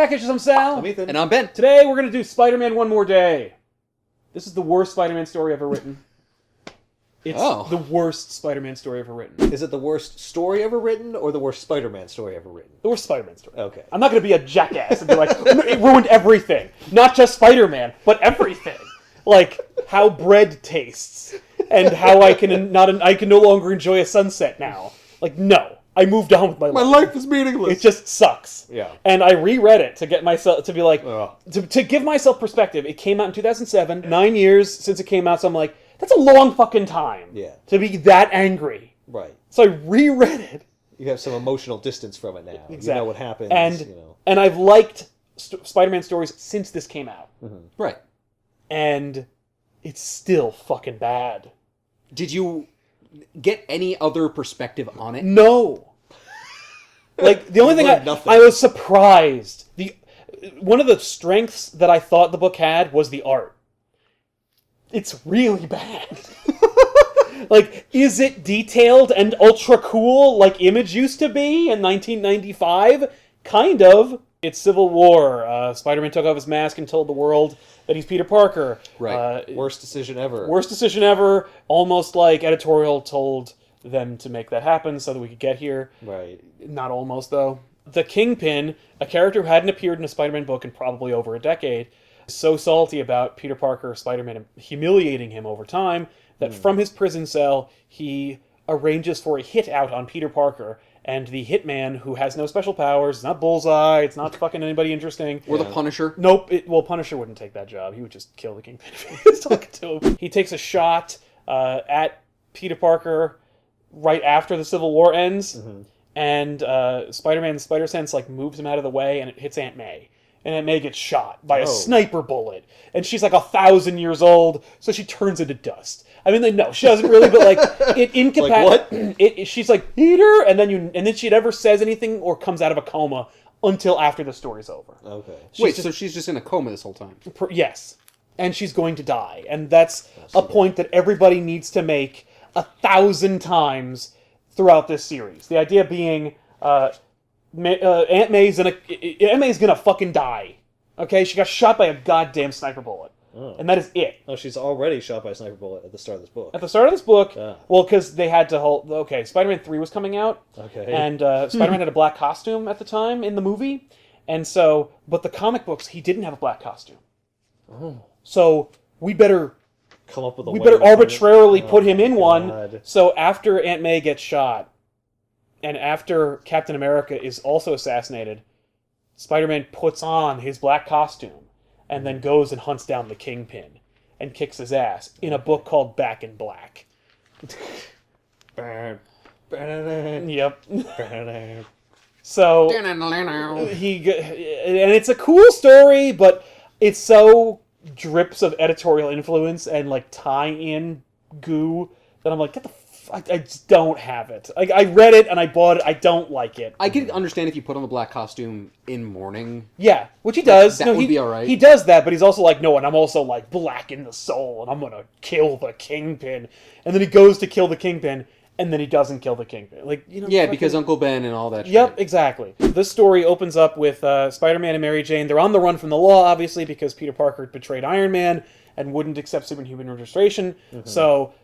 Packages. I'm Sal. I'm Ethan. And I'm Ben. Today we're going to do Spider-Man One More Day. This is the worst Spider-Man story ever written. It's the worst Spider-Man story ever written. Is it the worst story ever written, or the worst Spider-Man story ever written? The worst Spider-Man story. Okay. I'm not going to be a jackass and be like, it ruined everything. Not just Spider-Man, but everything. Like, how bread tastes. And how I can no longer enjoy a sunset now. Like, no. I moved on with my life. My life is meaningless. It just sucks. Yeah. And I reread it to get myself, to be like, to give myself perspective. It came out in 2007, 9 years since it came out, so I'm like, that's a long fucking time. Yeah. To be that angry. Right. So I reread it. You have some emotional distance from it now. Exactly. You know what happens. And I've liked Spider-Man stories since this came out. Mm-hmm. Right. And it's still fucking bad. Did you get any other perspective on it? No. Like, the only thing I was surprised. One of the strengths that I thought the book had was the art. It's really bad. Like, is it detailed and ultra cool like Image used to be in 1995? Kind of. It's Civil War. Spider-Man took off his mask and told the world that he's Peter Parker. Right. Worst decision ever. Worst decision ever. Almost like editorial told them to make that happen so that we could get here. Right. Not almost, though. The Kingpin, a character who hadn't appeared in a Spider-Man book in probably over a decade, is so salty about Peter Parker, Spider-Man, humiliating him over time, that from his prison cell, he arranges for a hit out on Peter Parker. And the Hitman, who has no special powers, it's not Bullseye, it's not fucking anybody interesting. Or the Punisher? Nope. Punisher wouldn't take that job. He would just kill the Kingpin if he was talking to him. He takes a shot at Peter Parker right after the Civil War ends, and Spider-Man's Spider Sense moves him out of the way, and it hits Aunt May. And Aunt May gets shot by a sniper bullet. And she's 1,000 years old, so she turns into dust. I mean, no, she doesn't really, but it incapacitates. What? She's like, Peter, and then she never says anything or comes out of a coma until after the story's over. Okay. So she's just in a coma this whole time? Yes, and she's going to die, and that's a point that everybody needs to make 1,000 times throughout this series. The idea being, Aunt May's gonna fucking die. Okay, she got shot by a goddamn sniper bullet. Oh. And that is it. Oh, she's already shot by a sniper bullet at the start of this book. At the start of this book, well, because they had to hold... Okay, Spider-Man 3 was coming out. Okay. And Spider-Man had a black costume at the time in the movie. And so... But the comic books, he didn't have a black costume. Oh. So, we better... Come up with a We way better to put arbitrarily it. put him in God. one. So, after Aunt May gets shot, and after Captain America is also assassinated, Spider-Man puts on his black costume and then goes and hunts down the Kingpin and kicks his ass in a book called Back in Black. Yep. So, and it's a cool story, but it's so drips of editorial influence and tie-in goo that I'm like, get the I just don't have it. I read it and I bought it. I don't like it. I can understand if you put on the black costume in mourning. Yeah, which he does. That would be alright. He does that, but he's also no, and I'm also black in the soul, and I'm gonna kill the Kingpin. And then he goes to kill the Kingpin, and then he doesn't kill the Kingpin. Because Uncle Ben and all that shit. Yep, exactly. This story opens up with Spider-Man and Mary Jane. They're on the run from the law, obviously, because Peter Parker betrayed Iron Man and wouldn't accept superhuman registration. So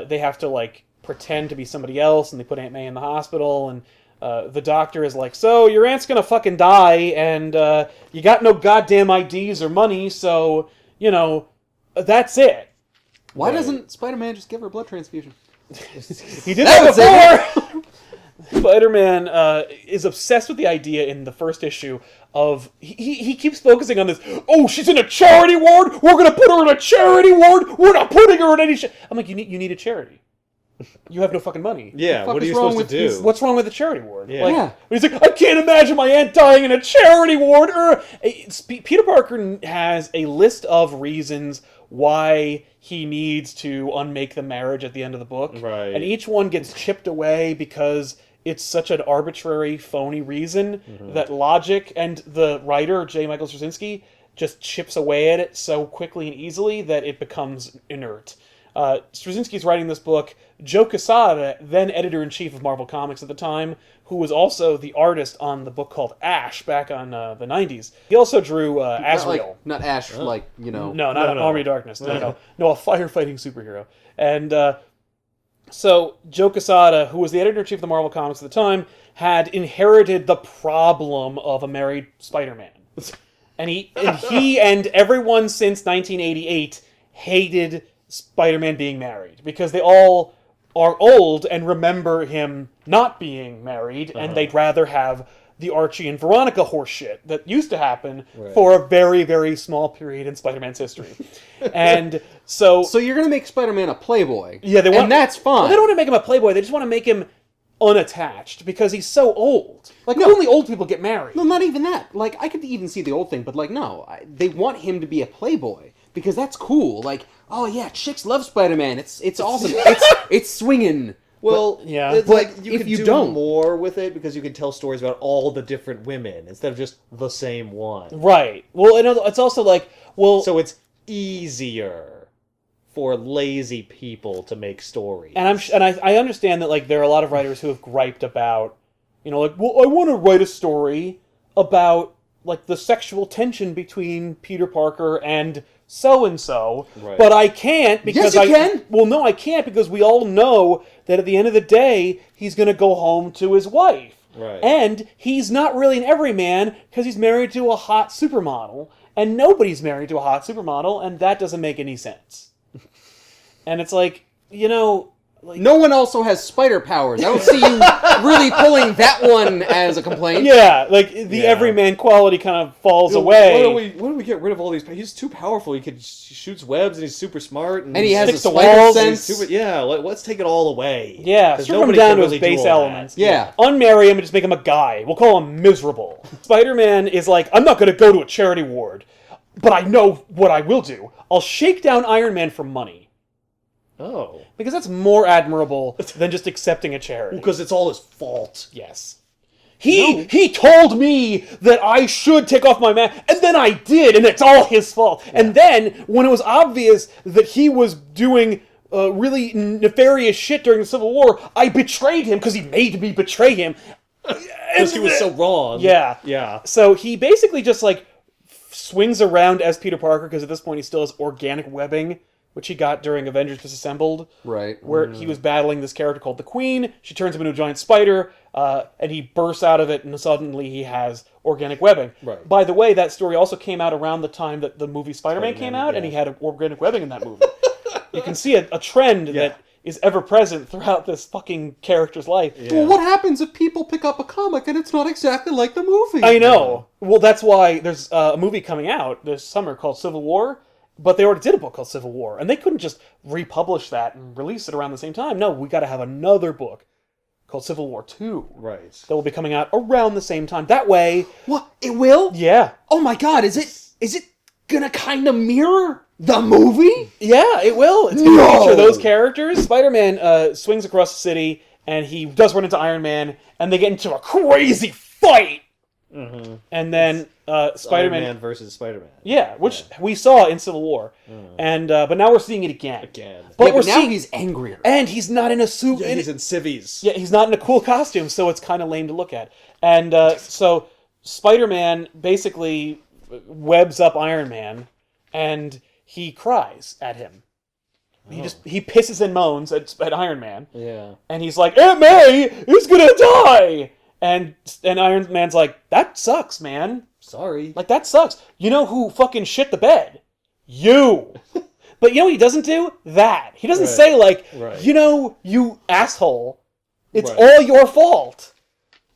they have to pretend to be somebody else, and they put Aunt May in the hospital, and the doctor is like, so your aunt's gonna fucking die, and you got no goddamn IDs or money, so, that's it. Why doesn't Spider-Man just give her a blood transfusion? He did that before! Spider-Man is obsessed with the idea in the first issue of... He keeps focusing on this, she's in a charity ward? We're gonna put her in a charity ward? We're not putting her in any... I'm like, you need a charity. You have no fucking money. Yeah, what are you supposed to do? What's wrong with the charity ward? Yeah. He's like, I can't imagine my aunt dying in a charity ward. Peter Parker has a list of reasons why he needs to unmake the marriage at the end of the book. Right. And each one gets chipped away because it's such an arbitrary, phony reason that logic and the writer, J. Michael Straczynski, just chips away at it so quickly and easily that it becomes inert. Straczynski's writing this book. Joe Quesada, then editor-in-chief of Marvel Comics at the time, who was also the artist on the book called Ash back on the 90s. He also drew Azrael. Not Ash, like, you know... No, not Army of Darkness. No, a firefighting superhero. And so Joe Quesada, who was the editor-in-chief of the Marvel Comics at the time, had inherited the problem of a married Spider-Man. And he and everyone since 1988 hated Spider-Man being married, because they all are old and remember him not being married, and they'd rather have the Archie and Veronica horseshit that used to happen for a very, very small period in Spider-Man's history. And so you're going to make Spider-Man a playboy. Yeah, and that's fine. Well, they don't want to make him a playboy, they just want to make him unattached, because he's so old. Like, only old people get married. No, not even that. Like, I could even see the old thing, but, like, no. They want him to be a playboy, because that's cool. Like, oh, yeah, chicks love Spider-Man. It's awesome. it's swinging. Well, yeah. It's but like you if could you do don't more with it, because you can tell stories about all the different women instead of just the same one. Right. Well, it's also like, so it's easier for lazy people to make stories. And I understand that, like, there are a lot of writers who have griped about, like, well, I want to write a story about, like, the sexual tension between Peter Parker and so-and-so, but I can't because Yes, you can! Well, no, I can't, because we all know that at the end of the day, he's going to go home to his wife. Right. And he's not really an everyman, because he's married to a hot supermodel, and nobody's married to a hot supermodel, and that doesn't make any sense. And it's like, like, no one also has spider powers. I don't see you really pulling that one as a complaint. Yeah, like, the everyman quality kind of falls away. Why don't we get rid of all these? He's too powerful. He shoots webs, and he's super smart. And he has a sticks to spider walls. sense. Let's take it all away. Yeah, strip him down to his base elements. Yeah. Unmarry him and just make him a guy. We'll call him miserable. Spider-Man is like, I'm not going to go to a charity ward, but I know what I will do. I'll shake down Iron Man for money. Oh. Because that's more admirable than just accepting a charity. Because it's all his fault. Yes. He told me that I should take off my mask, and then I did, and it's all his fault. Yeah. And then, when it was obvious that he was doing really nefarious shit during the Civil War, I betrayed him because he made me betray him. Because he was so wrong. Yeah. Yeah. So he basically just, like, swings around as Peter Parker, because at this point he still has organic webbing, which he got during Avengers Disassembled. Right. Where he was battling this character called the Queen. She turns him into a giant spider, and he bursts out of it, and suddenly he has organic webbing. Right. By the way, that story also came out around the time that the movie Spider-Man came out, and he had organic webbing in that movie. You can see a trend that is ever present throughout this fucking character's life. Yeah. Well, what happens if people pick up a comic and it's not exactly like the movie? I know. Well, that's why there's a movie coming out this summer called Civil War. But they already did a book called Civil War, and they couldn't just republish that and release it around the same time. No, we got to have another book called Civil War 2. Right. That will be coming out around the same time. That way... What? It will? Yeah. Oh my god, is it gonna kind of mirror the movie? Yeah, it will. It's going to feature those characters. Spider-Man swings across the city, and he does run into Iron Man, and they get into a crazy fight! Mm-hmm. And then Spider-Man... Iron Man versus Spider-Man. Yeah, which we saw in Civil War. And but now we're seeing it again. But now he's angrier. And he's not in a suit. Yeah, he's in civvies. Yeah, he's not in a cool costume, so it's kind of lame to look at. And so Spider-Man basically webs up Iron Man, and he cries at him. He pisses and moans at Iron Man. Yeah. And he's like, Aunt May is gonna die! And Iron Man's like, that sucks, man. Sorry. Like, that sucks. You know who fucking shit the bed? You! But you know what he doesn't do? That. He doesn't say, like, you asshole. It's all your fault.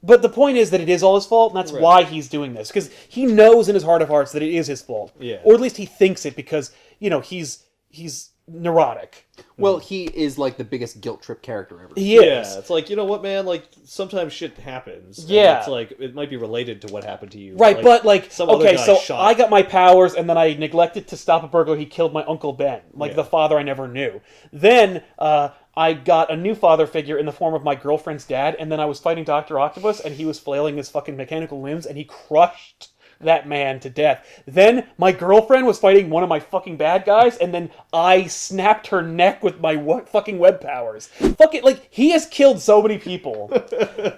But the point is that it is all his fault, and that's why he's doing this. Because he knows in his heart of hearts that it is his fault. Yeah. Or at least he thinks it because, he's neurotic. Well, he is like the biggest guilt trip character ever. He is. Yeah, it's like, you know what, man? Like, sometimes shit happens. Yeah. It's like, it might be related to what happened to you. Right, but like, okay, so shot. I got my powers, and then I neglected to stop a burglar. He killed my Uncle Ben, the father I never knew. Then I got a new father figure in the form of my girlfriend's dad, and then I was fighting Dr. Octopus, and he was flailing his fucking mechanical limbs, and he crushed that man to death. Then my girlfriend was fighting one of my fucking bad guys, and then I snapped her neck with my fucking web powers. Fuck it, like, he has killed so many people,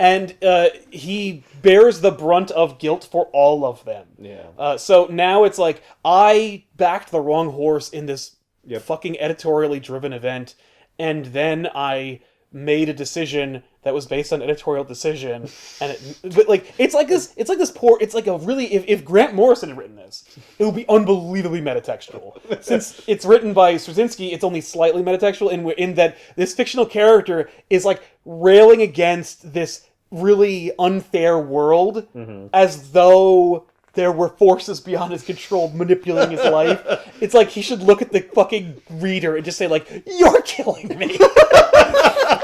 and he bears the brunt of guilt for all of them. Yeah. So now it's like, I backed the wrong horse in this fucking editorially driven event, and then I made a decision that was based on editorial decision, and but like it's like a really, if Grant Morrison had written this, it would be unbelievably metatextual. Since it's written by Straczynski, it's only slightly metatextual in that this fictional character is like railing against this really unfair world as though there were forces beyond his control manipulating his life. It's like he should look at the fucking reader and just say, like, "You're killing me!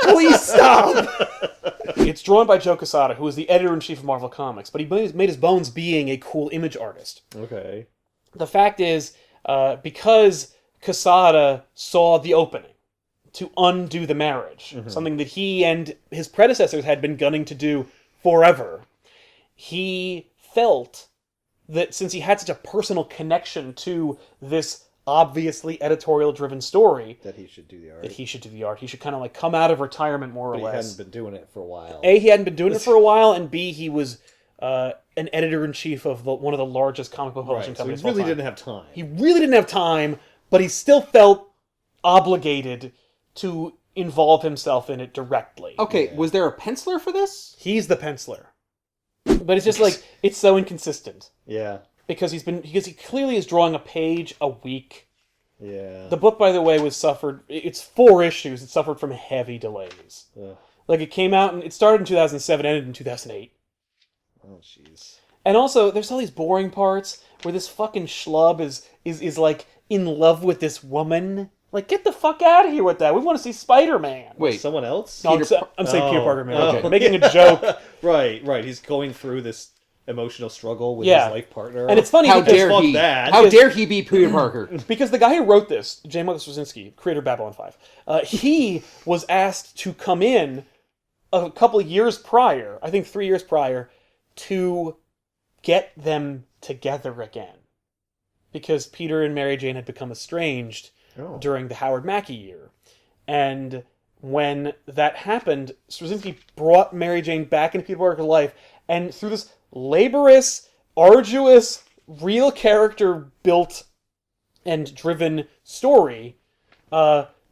Please stop!" It's drawn by Joe Quesada, who is the editor-in-chief of Marvel Comics, but he made his bones being a cool image artist. Okay. The fact is, because Quesada saw the opening to undo the marriage, something that he and his predecessors had been gunning to do forever, he felt that since he had such a personal connection to this obviously editorial-driven story, That he should do the art. He should kind of like come out of retirement more or But he less. hadn't been doing it for a while. A, he hadn't been doing it for a while, and B, he was an editor-in-chief of one of the largest comic book publishing Right, so he companies of all really time. didn't have time. He really didn't have time, but he still felt obligated to involve himself in it directly. Okay, was there a penciler for this? He's the penciler. But it's just like, it's so inconsistent. Yeah. Because he clearly is drawing a page a week. Yeah. The book, by the way, it's 4 issues. It suffered from heavy delays. Ugh. Like, it came out, and it started in 2007, ended in 2008. Oh, jeez. And also, there's all these boring parts where this fucking schlub is like, in love with this woman. Like, get the fuck out of here with that. We want to see Spider-Man. Wait, Someone else? No, I'm saying Peter Oh. Parker, man. Oh. Okay. Making a joke. Right. He's going through this emotional struggle with Yeah. his life partner. And it's funny how because, dare fuck he? that. How dare he be Peter Parker? because the guy who wrote this, J. Michael Straczynski, creator of Babylon 5, he was asked to come in a couple of years prior, I think 3 years prior, to get them together again. Because Peter and Mary Jane had become estranged during the Howard Mackie year. And when that happened, Straczynski brought Mary Jane back into Peter Parker's life, and through this laborious, arduous, real character built and driven story,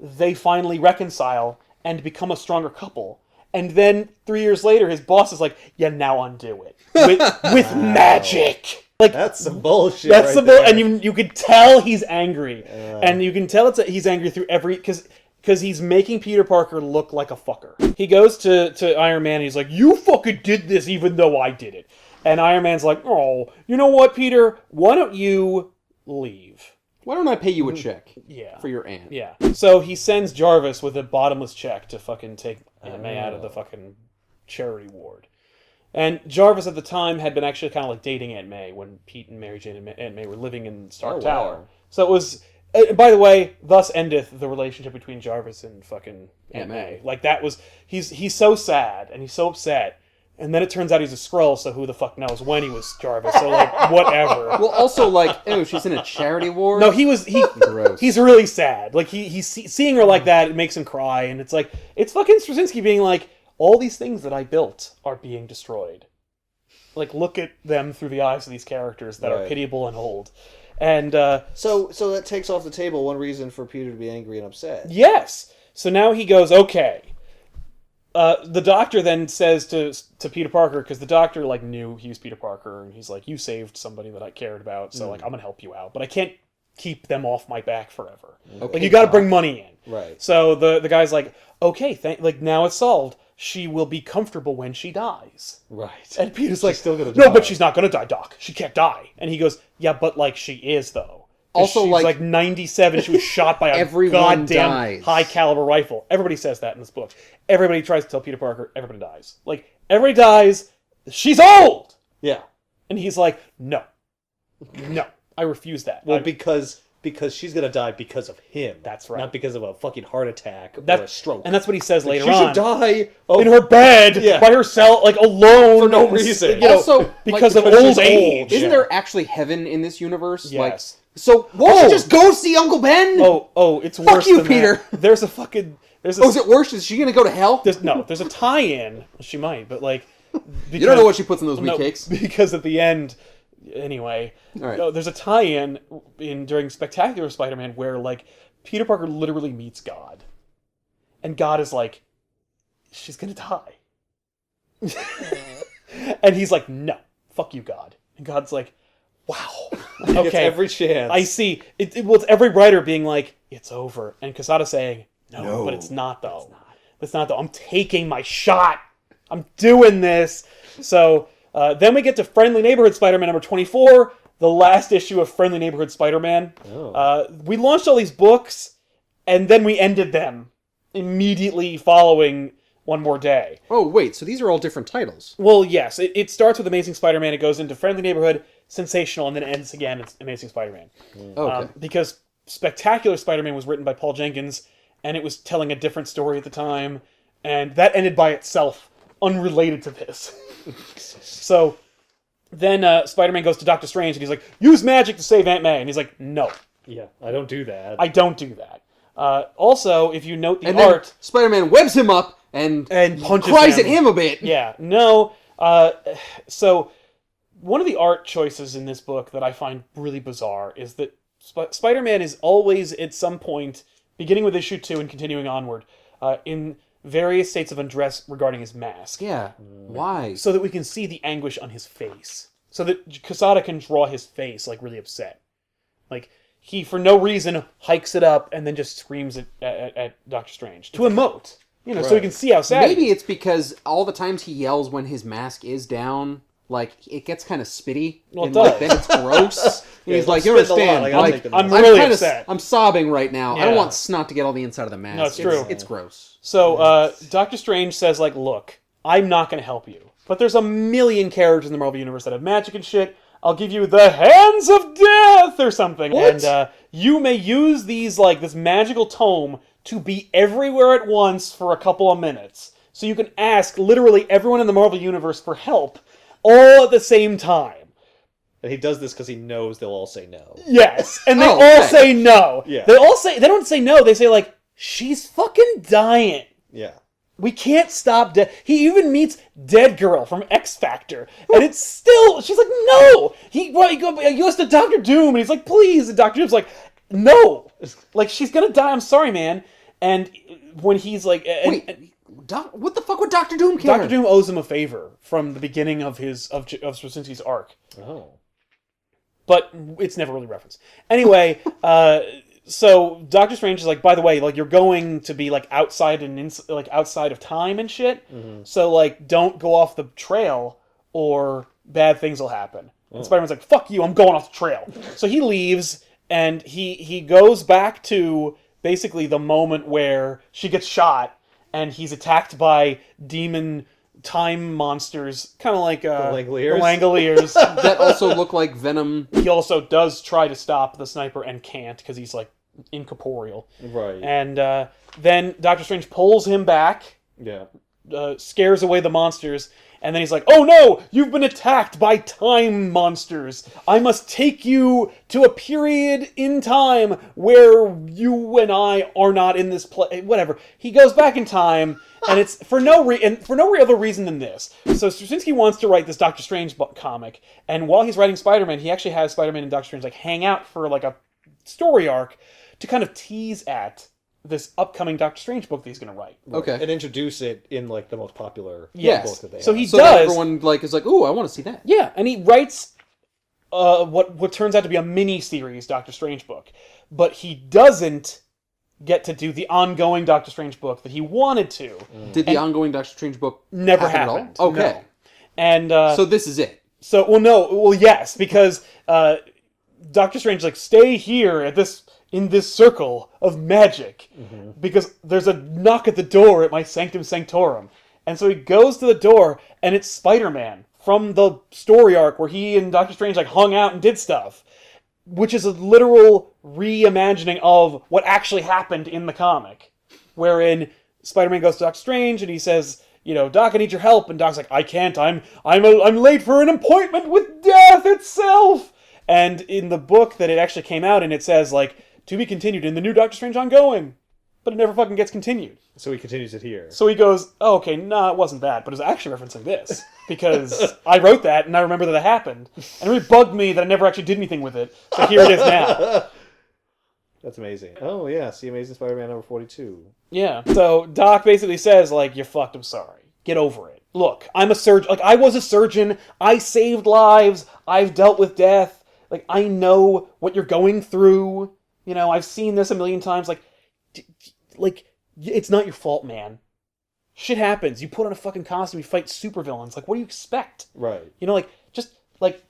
they finally reconcile and become a stronger couple. And then 3 years later, his boss is like, "Yeah, now undo it with magic." Like, That's some bullshit. that's right the there. and you could tell he's angry, and you can tell he's angry through every because he's making Peter Parker look like a fucker. He goes to Iron Man and he's like, "You fucking did this, even though I did it." And Iron Man's like, "Oh, you know what, Peter? Why don't you leave?" Why don't I pay you a check? Yeah. For your aunt. Yeah. So he sends Jarvis with a bottomless check to fucking take Aunt May out of the fucking charity ward. And Jarvis at the time had been actually kind of like dating Aunt May when Pete and Mary Jane and Aunt May were living in Stark Tower. Wow. So it was, by the way, thus endeth the relationship between Jarvis and fucking Aunt May. Like, that was, he's so sad and he's so upset. And then it turns out he's a Skrull, so who the fuck knows when he was Jarvis. So, like, whatever. Well, also, like, oh, she's in a charity ward? No, Gross. he's really sad. Like, he's seeing her like that, it makes him cry. And it's like, it's fucking Straczynski being like, all these things that I built are being destroyed. Like, look at them through the eyes of these characters that are pitiable and old. And, So that takes off the table one reason for Peter to be angry and upset. yes! So now he goes, okay. The doctor then says to Peter Parker, because the doctor, like, knew he was Peter Parker, and he's like, you saved somebody that I cared about, so, like, I'm gonna help you out. But I can't keep them off my back forever. Okay, Like, you gotta bring money in. Right. So the guy's like, okay, like, now it's solved. She will be comfortable when she dies. Right. And Peter's like, still gonna no, die." but she's not gonna die, Doc. She can't die. And he goes, yeah, but, like, she is, though. 'Cause Also, she's, like, 97. She was shot by a everyone goddamn dies. high-caliber rifle. Everybody says that in this book. Everybody tries to tell Peter Parker, everybody dies. Like, everybody dies. She's old! Yeah. And he's like, no. No. I refuse that. Well, because because she's gonna die because of him. That's right. Not because of a fucking heart attack or a stroke. And that's what he says later she on. should die in her bed by herself, like alone for no reason. You know, also, because like, of because old she's age. old. Isn't there actually heaven in this universe? Yes. Like, so won't she just go see Uncle Ben? Oh, it's Fuck worse you, than Peter. that. There's a fucking... Is it worse? Is she gonna go to hell? There's a tie-in. Well, she might, but like... You don't know what she puts in those wheat cakes. Because at the end... Anyway, All right. There's a tie-in during Spectacular Spider-Man where, like, Peter Parker literally meets God. And God is like, she's gonna die. And he's like, no, fuck you, God. And God's like, wow. He gets every chance. I see. It's every writer being like, it's over. And Quesada saying, no, but it's not, though. It's not, though. I'm taking my shot. I'm doing this. So... then we get to Friendly Neighborhood Spider-Man number 24, the last issue of Friendly Neighborhood Spider-Man. We launched all these books, and then we ended them immediately following One More Day. Oh, wait, so these are all different titles. Well, yes. It starts with Amazing Spider-Man, it goes into Friendly Neighborhood, Sensational, and then it ends again as Amazing Spider-Man. Okay. Because Spectacular Spider-Man was written by Paul Jenkins, and it was telling a different story at the time, and that ended by itself, unrelated to this. So then Spider-Man goes to Doctor Strange and he's like, use magic to save Aunt May. And he's like, no. Yeah, I don't do that. I don't do that. Also, if you note the And then art... Spider-Man webs him up and punches cries at him a bit. Yeah, no. So one of the art choices in this book that I find really bizarre is that Spider-Man is always, at some point, beginning with issue 2 and continuing onward, in... various states of undress regarding his mask. Yeah. Why? So that we can see the anguish on his face. So that Quesada can draw his face, like, really upset. Like, he, for no reason, hikes it up and then just screams at Doctor Strange. To emote. You know, so we can see how sad Maybe it's because all the times he yells when his mask is down, like, it gets kind of spitty. Well, and it like, does. then it's gross. And he's like, you spit a lot, understand. I gotta Like, take them I'm out. really kinda, upset. I'm sobbing right now. I Yeah. don't want snot to get all the inside of the mask. No, it's true. It's gross. So, Doctor Strange says, like, look, I'm not going to help you. But there's a million characters in the Marvel Universe that have magic and shit. I'll give you the Hands of Death or something. What? And you may use these, like, this magical tome to be everywhere at once for a couple of minutes. So you can ask literally everyone in the Marvel Universe for help all at the same time. And he does this because he knows they'll all say no. Yes, and they Oh, all okay. say no. Yeah. They don't say no, they say, like, she's fucking dying. Yeah. We can't stop dead. He even meets Dead Girl from X Factor, and it's still. She's like, no. He goes to Doctor Doom, and he's like, please. And Doctor Doom's like, no. Like, she's gonna die. I'm sorry, man. And when he's like, What the fuck would Doctor Doom care? Doctor Doom owes him a favor from the beginning of his of Straczynski's arc, Oh. but it's never really referenced. Anyway, so Doctor Strange is like, by the way, like, you're going to be like outside outside of time and shit. Mm-hmm. So like, don't go off the trail or bad things will happen. And Spider-Man's like, fuck you, I'm going off the trail. So he leaves and he goes back to basically the moment where she gets shot and he's attacked by demon time monsters, kind of like Langoliers? The Langoliers. That also look like Venom. He also does try to stop the sniper and can't because he's like incorporeal. Right. And then Doctor Strange pulls him back, Yeah. scares away the monsters, and then he's like, oh no, you've been attacked by time monsters. I must take you to a period in time where you and I are not in this place. Whatever. He goes back in time, and it's for no other reason than this. So Straczynski wants to write this Doctor Strange comic, and while he's writing Spider-Man, he actually has Spider-Man and Doctor Strange like hang out for like a story arc to kind of tease at this upcoming Doctor Strange book that he's going to write. Okay. And introduce it in like the most popular Yes. book that they So have. he So that does. everyone like is like, ooh, I want to see that. Yeah, and he writes what turns out to be a mini-series Doctor Strange book. But he doesn't get to do the ongoing Doctor Strange book that he wanted to. Did the ongoing Doctor Strange book Never happen happened. at all? Okay. No. And So this is it. yes, because Doctor Strange like, stay here in this circle of magic, because there's a knock at the door at my Sanctum Sanctorum. And so he goes to the door, and it's Spider-Man from the story arc where he and Doctor Strange like hung out and did stuff. which is a literal reimagining of what actually happened in the comic, wherein Spider-Man goes to Doc Strange and he says, Doc, I need your help, and Doc's like, I can't. I'm late for an appointment with death itself. And in the book that it actually came out, and it says like, to be continued in the new Doctor Strange ongoing, but it never fucking gets continued. So he continues it here. So he goes, oh, okay, it wasn't that, but it was actually referencing this. Because I wrote that, and I remember that it happened. And it really bugged me that I never actually did anything with it. So here it is now. That's amazing. Oh, yeah, see Amazing Spider-Man number 42. Yeah. So Doc basically says, like, you're fucked, I'm sorry. Get over it. Look, I'm a surgeon. Like, I was a surgeon. I saved lives. I've dealt with death. Like, I know what you're going through. I've seen this a million times. Like, it's not your fault, man. Shit happens. You put on a fucking costume, you fight supervillains. Like, what do you expect? Right. Just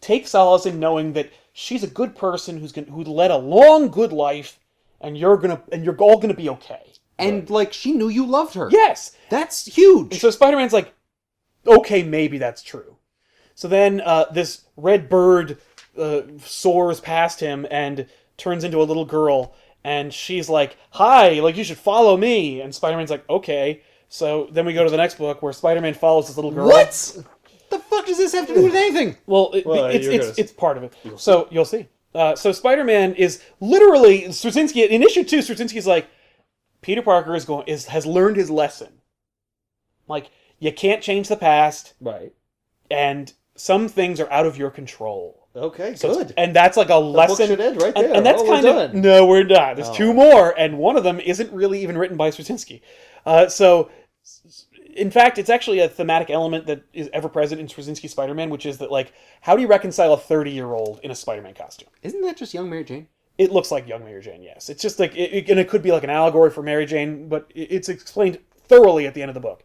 take solace in knowing that she's a good person who led a long, good life, and you're all gonna be okay. And she knew you loved her. Yes, that's huge. And so Spider-Man's like, okay, maybe that's true. So then this red bird soars past him and turns into a little girl, and she's like, hi, you should follow me. And Spider-Man's like, okay. So then we go to the next book where Spider-Man follows this little girl. What? The fuck does this have to do with anything? Well, it's part of it. So you'll see. So Spider-Man is literally Straczynski in issue 2. Straczynski's like, Peter Parker has learned his lesson. Like, you can't change the past, right? And some things are out of your control. Okay, good. And that's like a lesson. The book should end right there. And that's kind of done. No, we're not. There's 2 more, and one of them isn't really even written by Straczynski. So. In fact, it's actually a thematic element that is ever present in Straczynski's Spider-Man, which is that, how do you reconcile a 30-year-old in a Spider-Man costume? Isn't that just young Mary Jane? It looks like young Mary Jane, yes. It's just and it could be like an allegory for Mary Jane, but it's explained thoroughly at the end of the book.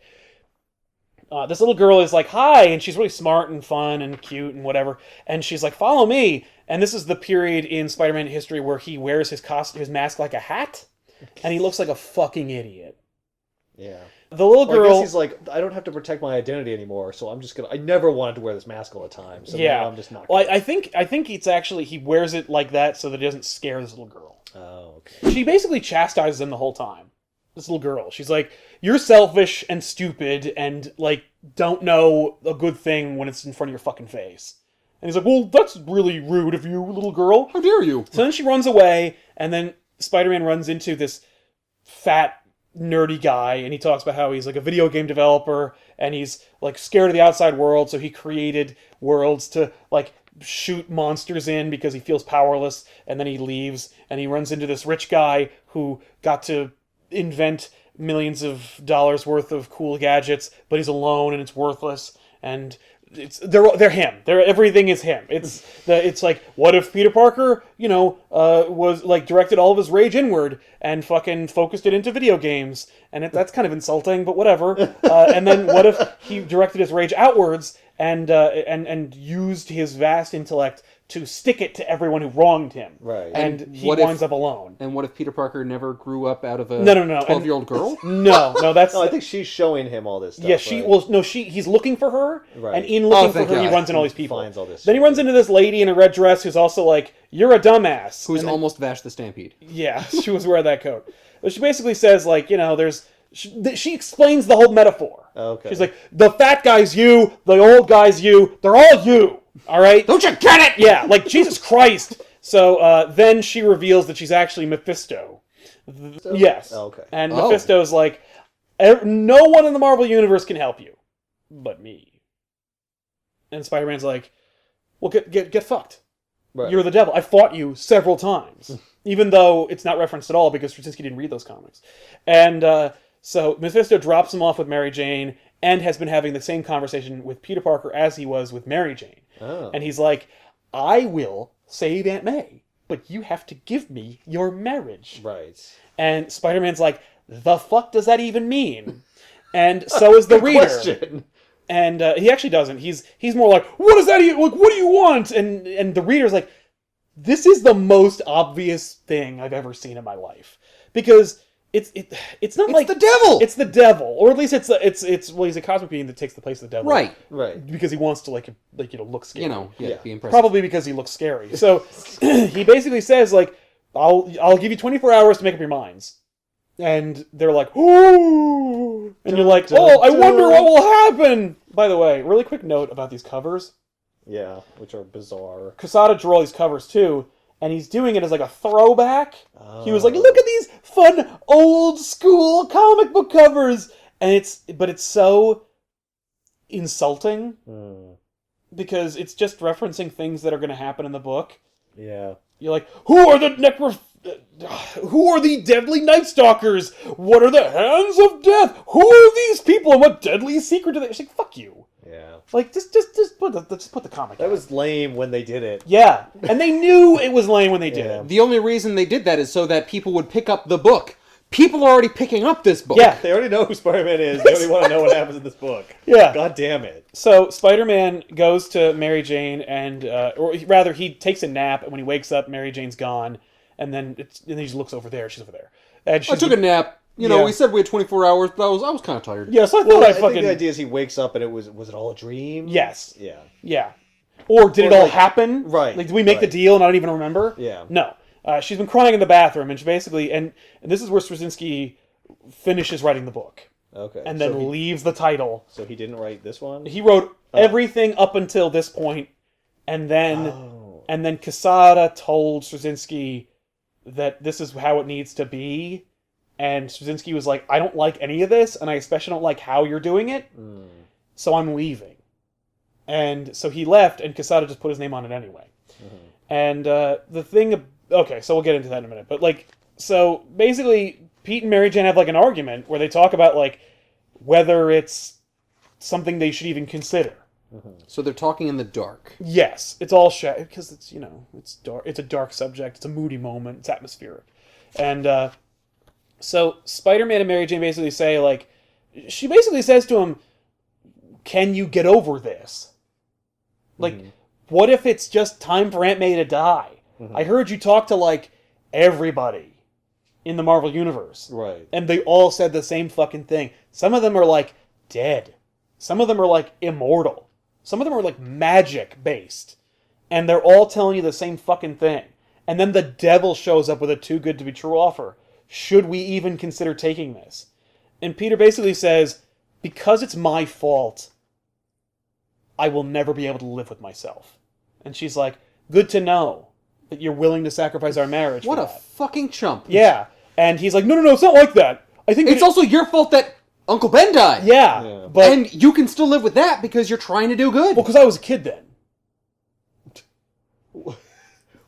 This little girl is like, hi, and she's really smart and fun and cute and whatever, and she's like, follow me. And this is the period in Spider-Man history where he wears his mask like a hat, and he looks like a fucking idiot. Yeah. The little girl... I guess he's like, I don't have to protect my identity anymore, so I'm just gonna... I never wanted to wear this mask all the time, so now I'm just not... Well, I think it's actually... He wears it like that so that it doesn't scare this little girl. Oh, okay. She basically chastises him the whole time. This little girl. She's like, you're selfish and stupid and, don't know a good thing when it's in front of your fucking face. And he's like, well, that's really rude of you, little girl. How dare you? So then she runs away, and then Spider-Man runs into this fat... nerdy guy, and he talks about how he's a video game developer and he's scared of the outside world, so he created worlds to shoot monsters in because he feels powerless, and then he leaves and he runs into this rich guy who got to invent millions of dollars worth of cool gadgets, but he's alone and it's worthless, and they're him. Everything is him. It's like, what if Peter Parker, was directed all of his rage inward and fucking focused it into video games, and that's kind of insulting, but whatever. And then what if he directed his rage outwards and used his vast intellect to stick it to everyone who wronged him. Right. And he winds up alone. And what if Peter Parker never grew up out of a No. 12-year-old girl? No, that's... No, I think she's showing him all this stuff. Yeah, he's looking for her, right. And in looking for her, God. he runs into all these people. Finds all this then he runs into this lady in a red dress who's also like, you're a dumbass. Who's almost Vash the Stampede. Yeah, she was wearing that coat. But she basically says, there's... She explains the whole metaphor. Okay. She's like, the fat guy's you, the old guy's you, they're all you. All right? Don't you get it? Yeah, Jesus Christ. So then she reveals that she's actually Mephisto. Yes. Oh, okay. And Mephisto's like, no one in the Marvel Universe can help you. But me. And Spider-Man's like, well, get fucked. Right. You're the devil. I fought you several times. Even though it's not referenced at all because Straczynski didn't read those comics. And so Mephisto drops him off with Mary Jane and has been having the same conversation with Peter Parker as he was with Mary Jane. Oh. And he's like, I will save Aunt May, but you have to give me your marriage. Right. And Spider-Man's like, the fuck does that even mean? And so is the reader. Question. And he actually doesn't. He's more like, what does that even, what do you want? And the reader's like, this is the most obvious thing I've ever seen in my life. Because it's not It's like the devil! It's the devil, or at least it's well, he's a cosmic being that takes the place of the devil, Right. Because he wants to look scary, be impressive. probably because he looks scary. So he basically says like, I'll give you 24 hours to make up your minds, and they're like, ooh, and you're like, oh, I wonder what will happen. By the way, really quick note about these covers. Yeah, which are bizarre. Casada drew all these covers too. And he's doing it as like a throwback. He was like, "Look at these fun old school comic book covers," and it's so insulting because it's just referencing things that are going to happen in the book. Yeah, you're like, who are the deadly Night Stalkers? What are the Hands of Death? Who are these people, and what deadly secret do they? It's like, fuck you. Yeah. Like, just put the comic. That was lame when they did it. Yeah, and they knew it was lame when they did it. The only reason they did that is so that people would pick up the book. People are already picking up this book. Yeah. They already know who Spider-Man is. They already want to know what happens in this book. Yeah. God damn it. So Spider-Man goes to Mary Jane, and or rather, he takes a nap, and when he wakes up, Mary Jane's gone, and then he just looks over there. She's over there. And I took a nap. We said we had 24 hours, but I was kind of tired. Yeah, so I thought Well, I fucking... think the idea is he wakes up and was it all a dream? Yes. Yeah. Yeah. Or did it all happen? Right. Like, did we make the deal and I don't even remember? Yeah. No. She's been crying in the bathroom, and she basically... And this is where Straczynski finishes writing the book. Okay. And then leaves the title. So he didn't write this one? He wrote everything up until this point, and then Quesada told Straczynski that this is how it needs to be, and Straczynski was like, I don't like any of this, and I especially don't like how you're doing it, so I'm leaving. And so he left, and Quesada just put his name on it anyway. And the thing... Okay, so we'll get into that in a minute. But, like, so basically, Pete and Mary Jane have, like, an argument where they talk about, like, whether it's something they should even consider. So they're talking in the dark. Yes, it's all because it's, it's dark. It's a dark subject. It's a moody moment. It's atmospheric. And so Spider-Man and Mary Jane basically say, like, she basically says to him, can you get over this? Like, what if it's just time for Aunt May to die? I heard you talk to, like, everybody in the Marvel Universe. Right. And they all said the same fucking thing. Some of them are, like, dead. Some of them are, like, immortal. Some of them are, like, magic-based. And they're all telling you the same fucking thing. And then the devil shows up with a too-good-to-be-true offer. Should we even consider taking this? And Peter basically says, because it's my fault, I will never be able to live with myself. And she's like, good to know that you're willing to sacrifice our marriage What for a that. fucking chump. Yeah. And he's like, no, it's not like that. I think It's also your fault that Uncle Ben died. Yeah. But... And you can still live with that because you're trying to do good. Well, because I was a kid then.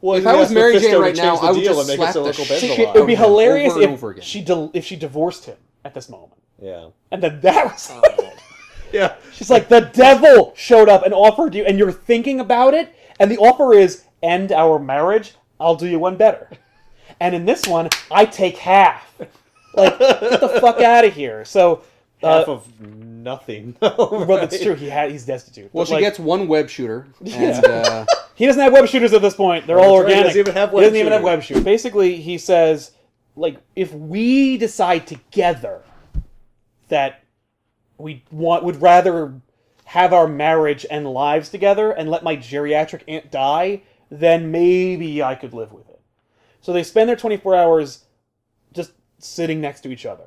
Well, if I was Mary Jane right now, I would just slap the shit It would be hilarious over and over again. if she divorced him at this moment. Yeah. And then that was... Yeah. She's like, the devil showed up and offered you, and you're thinking about it, and the offer is, end our marriage, I'll do you one better. And in this one, I take half. Like, get the fuck out of here. So... half of nothing. Well, that's true. He's destitute. Well, But, she like, gets one web shooter, and he doesn't have web shooters at this point. They're all That's right, he organic. doesn't even have He web doesn't even have shooters. web shooters. Basically, he says, like, if we decide together that we would rather have our marriage and lives together and let my geriatric aunt die, then maybe I could live with it. So they spend their 24 hours just sitting next to each other.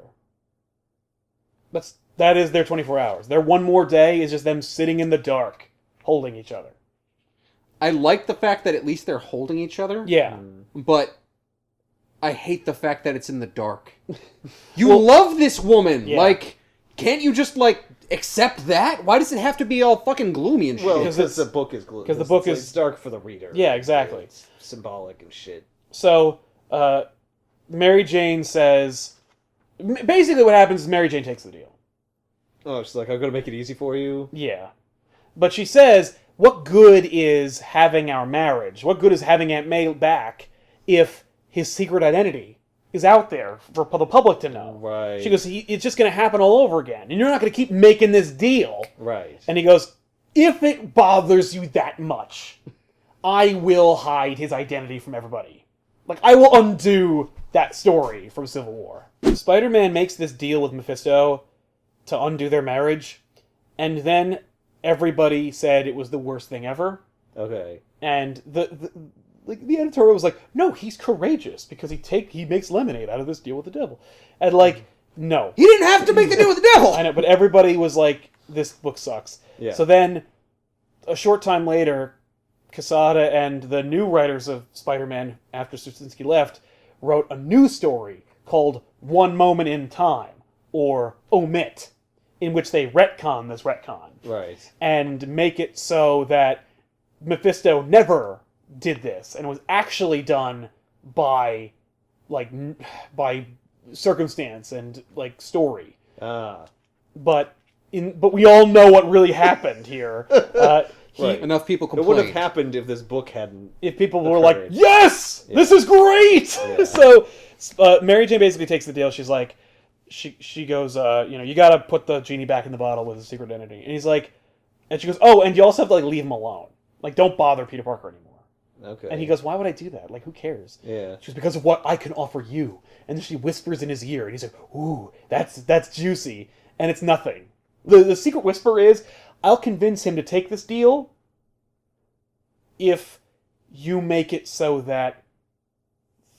That is their 24 hours. Their one more day is just them sitting in the dark, holding each other. I like the fact that at least they're holding each other. Yeah. But I hate the fact that it's in the dark. You love this woman. Yeah. Like, can't you just, like, accept that? Why does it have to be all fucking gloomy and shit? Well, Because because the book is gloomy. 'cause the book is- it's dark for the reader. Yeah, exactly. It's symbolic and shit. So, Mary Jane says... Basically what happens is Mary Jane takes the deal. Oh, she's like, I'm going to make it easy for you. Yeah. But she says, what good is having our marriage? What good is having Aunt May back if his secret identity is out there for the public to know? Right. She goes, it's just going to happen all over again. And you're not going to keep making this deal. Right. And he goes, if it bothers you that much, I will hide his identity from everybody. Like, I will undo that story from Civil War. Spider-Man makes this deal with Mephisto to undo their marriage, and then everybody said it was the worst thing ever. Okay. And the editorial was like, no, he's courageous because he makes lemonade out of this deal with the devil. And like, no. He didn't have to make the deal with the devil! I know, but everybody was like, this book sucks. Yeah. So then, a short time later, Quesada and the new writers of Spider-Man, after Straczynski left, wrote a new story called One Moment in Time, or Omit, in which they retcon this retcon. Right. And make it so that Mephisto never did this, and was actually done by circumstance and, like, story. Ah. But we all know what really happened here. Right. Enough people It complained. would have happened if this book hadn't. If people were occurred. like, yes, this is great. Yeah. So Mary Jane basically takes the deal. She's like, she goes, you got to put the genie back in the bottle with his secret identity. And he's like, and she goes, oh, and you also have to like leave him alone. Like, don't bother Peter Parker anymore. Okay. And he goes, why would I do that? Like, who cares? Yeah. She goes, because of what I can offer you. And then she whispers in his ear, and he's like, ooh, that's juicy. And it's nothing. The secret whisper is, I'll convince him to take this deal if you make it so that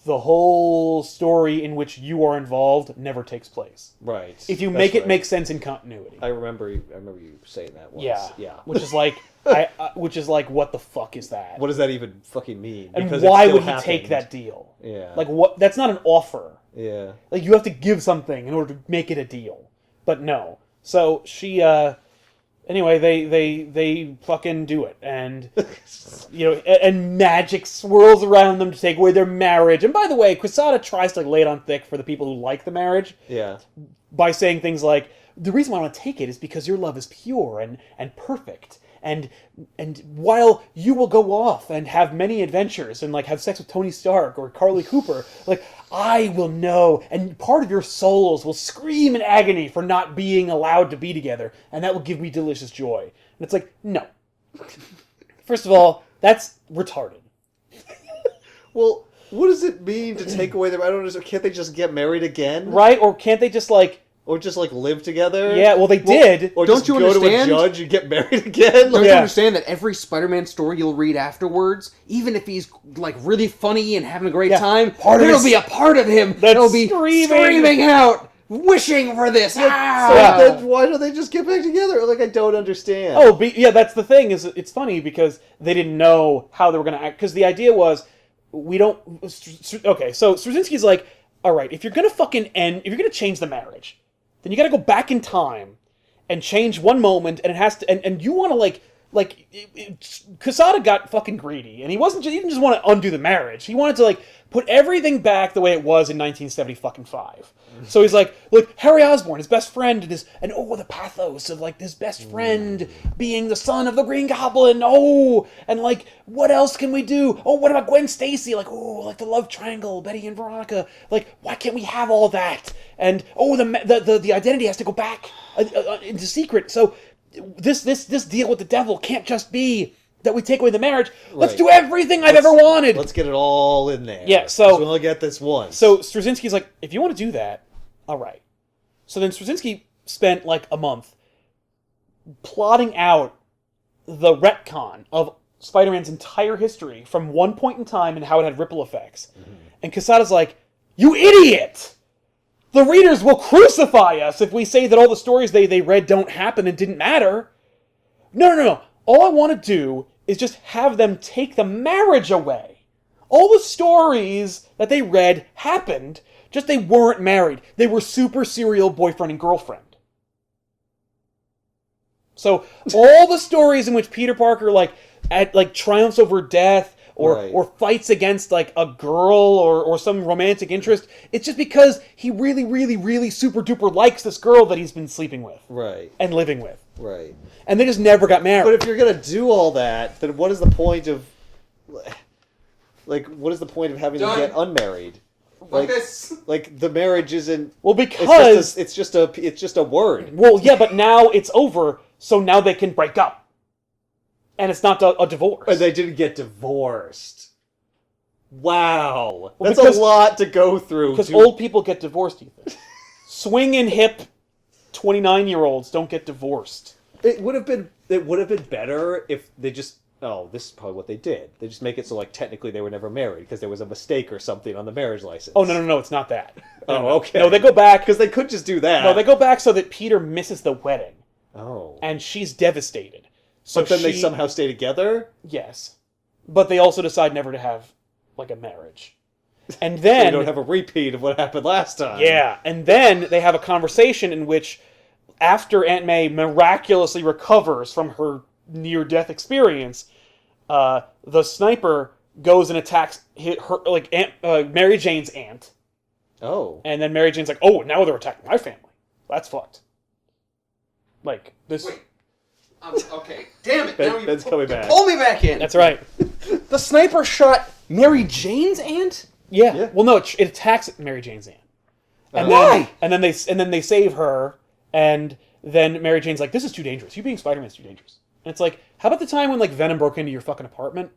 the whole story in which you are involved never takes place. Right. If you That's make it right. make sense in continuity. I remember you saying that once. Yeah. Yeah. Which is like, what the fuck is that? What does that even fucking mean? And Because it why still would he happened. take that deal? Yeah. Like, what? That's not an offer. Yeah. Like, you have to give something in order to make it a deal. But no. So she, anyway, they fucking do it, and and magic swirls around them to take away their marriage. And by the way, Quesada tries to lay it on thick for the people who like the marriage Yeah. by saying things like, the reason why I want to take it is because your love is pure and perfect. And while you will go off and have many adventures and like have sex with Tony Stark or Carly Cooper, like I will know, and part of your souls will scream in agony for not being allowed to be together, and that will give me delicious joy. And it's like, no. First of all, that's retarded. Well, what does it mean to take away their? I don't understand. Can't they just get married again? Right? Or can't they just like... Or just like live together? Yeah, well, they did. Or Don't just you go understand? to a judge and get married again? Don't Like, you Yeah. understand that every Spider-Man story you'll read afterwards, even if he's like really funny and having a great Yeah. time, Part of there'll his- be a part of him that's that'll be screaming. screaming out, wishing for this. Ah! So then why don't they just get back together? Like, I don't understand. Oh, yeah, that's the thing. Is it's funny because they didn't know how they were going to act. Because the idea was, we don't... Okay, so Straczynski's like, all right, if you're going to fucking end... If you're going to change the marriage, then you got to go back in time and change one moment, and it has to... And you want to, Quesada got fucking greedy, and he didn't just want to undo the marriage. He wanted to, like, put everything back the way it was in 1975. So he's like, look, Harry Osborn, his best friend, and the pathos of, like, his best friend being the son of the Green Goblin, and, like, what else can we do? Oh, what about Gwen Stacy? Like, like the love triangle, Betty and Veronica. Like, why can't we have all that? And, the identity has to go back into secret. So this deal with the devil can't just be that we take away the marriage. Let's Right. do everything I've ever wanted. Let's get it all in there. Yeah, so- 'Cause we'll only get this once. So Straczynski's like, if you want to do that, all right. So then Straczynski spent like a month plotting out the retcon of Spider-Man's entire history from one point in time and how it had ripple effects. And Quesada's like, you idiot! The readers will crucify us if we say that all the stories they read don't happen and didn't matter. No. All I want to do is just have them take the marriage away. All the stories that they read happened, just they weren't married. They were super serial boyfriend and girlfriend. So all the stories in which Peter Parker triumphs over death or Right. or fights against like a girl or some romantic interest, it's just because he really, really, really super duper likes this girl that he's been sleeping with Right. and living with. Right. And they just never got married. But if you're gonna do all that, then what is the point of, like, what is the point of having Done. them get unmarried? Like this. Like the marriage isn't. Well, because... it's just a word. Well, yeah, but now it's over, so now they can break up. And it's not a divorce. And they didn't get divorced. Wow. Well, That's a lot to go through. Because old people get divorced, Ethan. Swinging hip 29-year-olds don't get divorced. It would have been better if they just... Oh, this is probably what they did. They just make it so, like, technically they were never married because there was a mistake or something on the marriage license. Oh, no, it's not that. Oh, okay. No, they go back... Because they could just do that. No, they go back so that Peter misses the wedding. Oh. And she's devastated. So but then they somehow stay together? Yes. But they also decide never to have, like, a marriage. And then... So we don't have a repeat of what happened last time. Yeah, and then they have a conversation in which, after Aunt May miraculously recovers from her near-death experience, the sniper goes and attacks Mary Jane's aunt. Oh. And then Mary Jane's like, oh, now they're attacking my family. That's fucked. Like, this... Wait. Okay. Damn it. Ben's coming back. Pull me back in. That's right. The sniper shot Mary Jane's aunt? Yeah. Well, no, it attacks Mary Jane's aunt. And Why? And then they save her, and then Mary Jane's like, this is too dangerous. You being Spider-Man is too dangerous. And it's like, how about the time when, like, Venom broke into your fucking apartment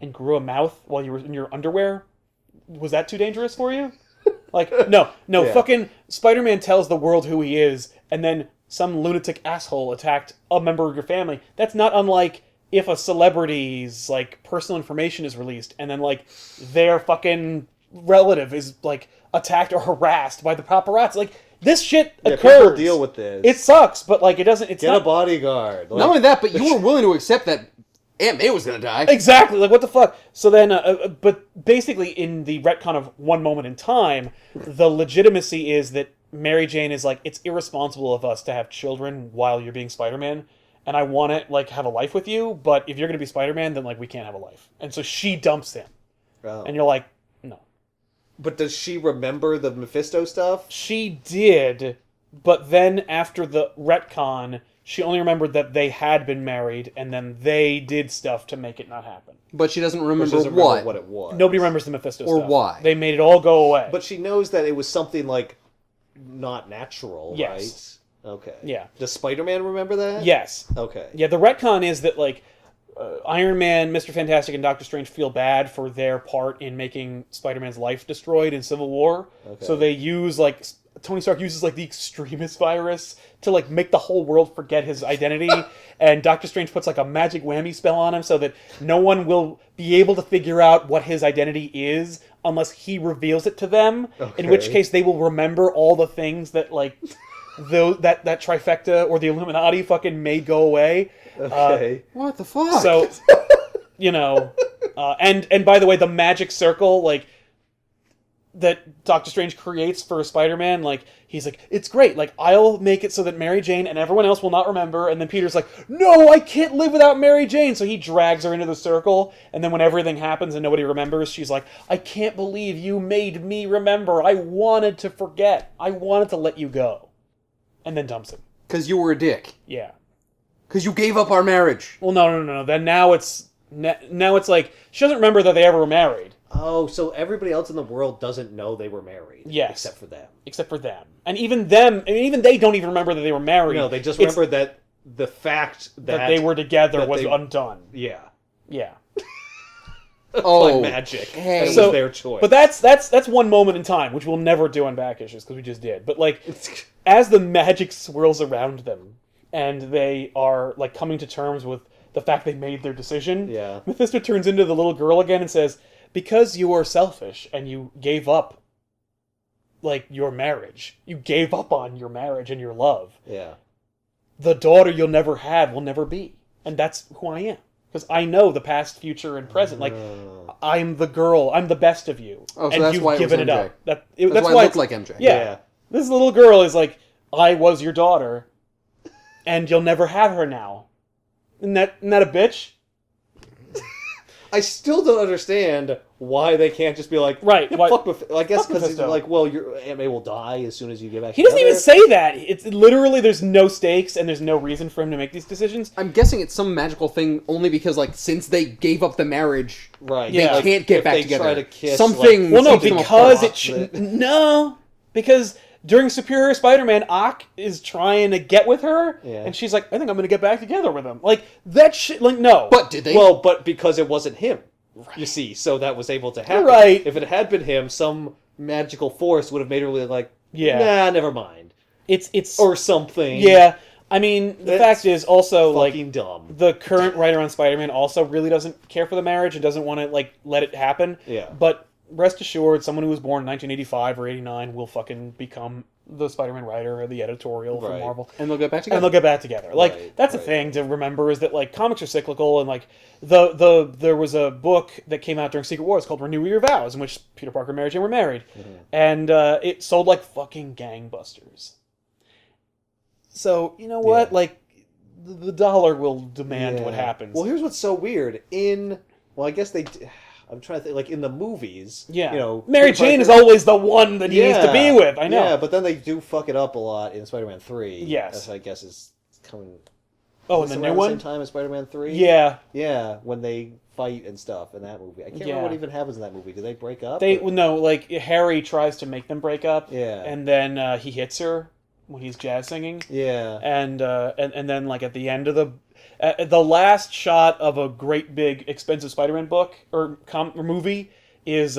and grew a mouth while you were in your underwear? Was that too dangerous for you? Like, no, Yeah. fucking Spider-Man tells the world who he is, and then some lunatic asshole attacked a member of your family. That's not unlike if a celebrity's, like, personal information is released, and then, like, their fucking relative is, like, attacked or harassed by the paparazzi. Like, this shit occurs. People deal with this. It sucks, but, like, it doesn't... It's Get not a bodyguard. Like, Not only that, but you were willing to accept that Aunt May was going to die. Exactly, like, what the fuck? So then, but basically in the retcon of one moment in time, the legitimacy is that Mary Jane is like, it's irresponsible of us to have children while you're being Spider-Man, and I want to, like, have a life with you, but if you're going to be Spider-Man, then, like, we can't have a life. And so she dumps him. Oh. And you're like, no. But does she remember the Mephisto stuff? She did, but then after the retcon, she only remembered that they had been married, and then they did stuff to make it not happen. But she doesn't Or remember she doesn't what. remember what it was. Nobody remembers the Mephisto Or stuff. why. They made it all go away. But she knows that it was something, like, not natural, Yes. right? Okay. Yeah. Does Spider-Man remember that? Yes. Okay. Yeah, the retcon is that, like, Iron Man, Mr. Fantastic, and Doctor Strange feel bad for their part in making Spider-Man's life destroyed in Civil War. Okay. So they use, like, Tony Stark uses, like, the extremist virus to, like, make the whole world forget his identity. And Doctor Strange puts, like, a magic whammy spell on him so that no one will be able to figure out what his identity is unless he reveals it to them. Okay. In which case they will remember all the things that, like, that trifecta or the Illuminati fucking made go away. Okay. What the fuck? So, you know, and by the way, the magic circle, like, that Doctor Strange creates for Spider-Man, like, he's like, it's great, like, I'll make it so that Mary Jane and everyone else will not remember, and then Peter's like, no, I can't live without Mary Jane, so he drags her into the circle, and then when everything happens and nobody remembers, she's like, I can't believe you made me remember, I wanted to forget, I wanted to let you go, and then dumps him. Because you were a dick. Yeah. Because you gave up our marriage. Well, no. Then now it's like she doesn't remember that they ever were married. Oh, so everybody else in the world doesn't know they were married. Yes. Except for them. And even them, I mean, even they don't even remember that they were married. No, they just It's remember that the fact that they were together that was they- undone. Yeah. Yeah. Oh, Like magic. hey. And it So- was their choice. But that's one moment in time, which we'll never do on back issues because we just did. But, like, as the magic swirls around them and they are, like, coming to terms with the fact they made their decision, Yeah. Mephisto turns into the little girl again and says, because you were selfish and you gave up, like, your marriage. You gave up on your marriage and your love. Yeah. The daughter you'll never have will never be. And that's who I am. Because I know the past, future, and present. Like, I'm the girl. I'm the best of you. Oh, so and that's you've why it was given it MJ. up. That's That's why it looked like MJ. Yeah. This little girl is like, I was your daughter, and you'll never have her now. Isn't that a bitch? I still don't understand why they can't just be like, Right, yeah, why- fuck I guess fuck because Mephisto. like, well, your Aunt May will die as soon as you get back. He doesn't even together. say that. It's literally, there's no stakes, and there's no reason for him to make these decisions. I'm guessing it's some magical thing only because, like, since they gave up the marriage, Right. Yeah. they Like, can't get if back they together. try to kiss, Something. Well, no, keeps them because apart. it should... No, because during Superior Spider-Man, Ock is trying to get with her, Yeah. and she's like, I think I'm going to get back together with him. Like, that shit, like, no. But did they? Well, but because it wasn't him. You see, so that was able to happen. Right. If it had been him, some magical force would have made her really like, Yeah. nah, never mind. It's Or something. Yeah. I mean, the It's fact is also, like, fucking dumb. the current writer on Spider-Man also really doesn't care for the marriage and doesn't want to, like, let it happen. Yeah. But rest assured, someone who was born in 1985 or 89 will fucking become the Spider-Man writer or the editorial for Right. Marvel. And they'll get back together. And they'll get back together. Like, Right, that's the right. thing to remember is that, like, comics are cyclical, and, like, there was a book that came out during Secret Wars called Renew Your Vows, in which Peter Parker and Mary Jane were married. Mm-hmm. And it sold like fucking gangbusters. So, you know what? Yeah. Like, the dollar will demand what Yeah. happens. Well, here's what's so weird. Well, I guess I'm trying to think, like, in the movies, yeah. you know... Mary Peter Jane Parker- is always the one that he needs to be with. I know. Yeah, but then they do fuck it up a lot in Spider-Man 3. Yes. That's, I guess, is coming... Oh, is and this the new around one? same time as Spider-Man 3? Yeah. Yeah, when they fight and stuff in that movie. I can't remember what even happens in that movie. Do they break up? No, like, Harry tries to make them break up. Yeah. And then he hits her when he's jazz singing. Yeah. And then, like, at the end of the last shot of a great big expensive Spider-Man book or movie is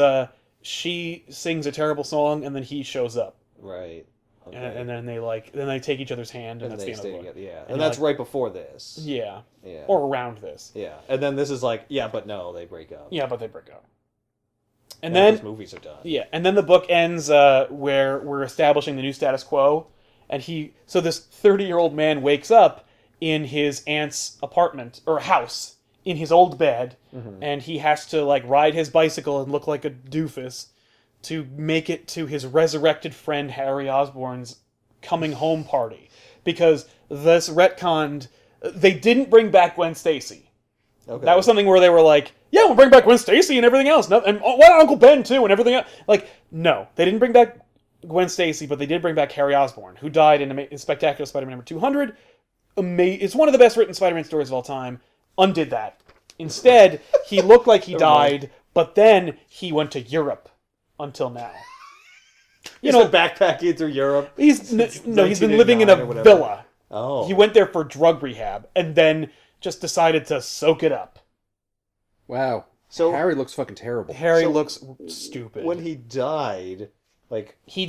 she sings a terrible song and then he shows up. Right. Okay. And then they take each other's hand and that's the end of the book. together, yeah. And And you're that's like- right before this. Yeah. Yeah. Or around this. Yeah. And then this is like, yeah, but no, they break up. Yeah, but they break up. And Now then those movies are done. yeah, and then the book ends where we're establishing the new status quo, and so this 30-year-old man wakes up in his aunt's apartment or house in his old bed, and he has to like ride his bicycle and look like a doofus to make it to his resurrected friend Harry Osborn's coming home party, because this retconned they didn't bring back Gwen Stacy. Okay. That was something where they were like, yeah, we'll bring back Gwen Stacy and everything else. And why not Uncle Ben, too, and everything else? Like, no. They didn't bring back Gwen Stacy, but they did bring back Harry Osborn, who died in Spectacular Spider-Man number 200. It's one of the best written Spider-Man stories of all time. Undid that. Instead, he looked like he died, but then he went to Europe until now. You know, backpacking through Europe. He's been living in a 1989 or whatever. villa. Oh. He went there for drug rehab, and then just decided to soak it up. Wow. So- Harry looks fucking terrible. Harry So, looks stupid. When he died, like, He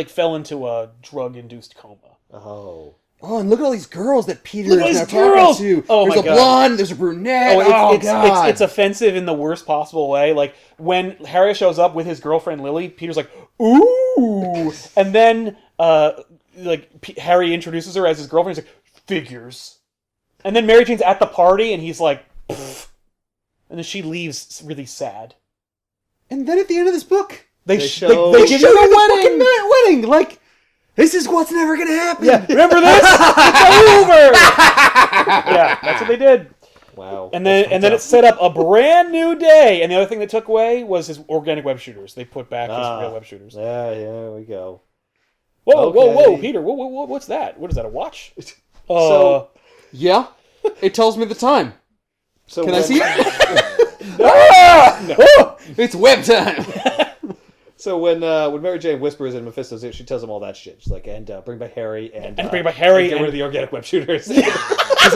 fell into a drug-induced coma. oh. Oh, and look at all these girls that Peter Look at is now these girls! talking to. Oh there's my a God. blonde, there's a brunette. God. It's offensive in the worst possible way. Like, when Harry shows up with his girlfriend Lily, Peter's like, ooh! And then, Harry introduces her as his girlfriend, he's like, figures. And then Mary Jane's at the party, and he's like, pfft. And then she leaves really sad. And then at the end of this book, They They show show- they they give show you the a wedding! fucking wedding. Like, this is what's never gonna happen. Yeah, remember this? It's over! Yeah, that's what they did. Wow. And then it set up a brand new day. And the other thing they took away was his organic web shooters. They put back his real web shooters. Yeah, there we go. Whoa, whoa, Okay. Peter! Whoa, what's that? What is that? A watch? So- Yeah. It tells me the time. So Can I when- see it? Ah! Oh! It's web time. So when Mary Jane whispers in Mephisto's ear, she tells him all that shit. She's like, and bring back Harry, and bring back Harry, and get rid and- of the organic web shooters. Because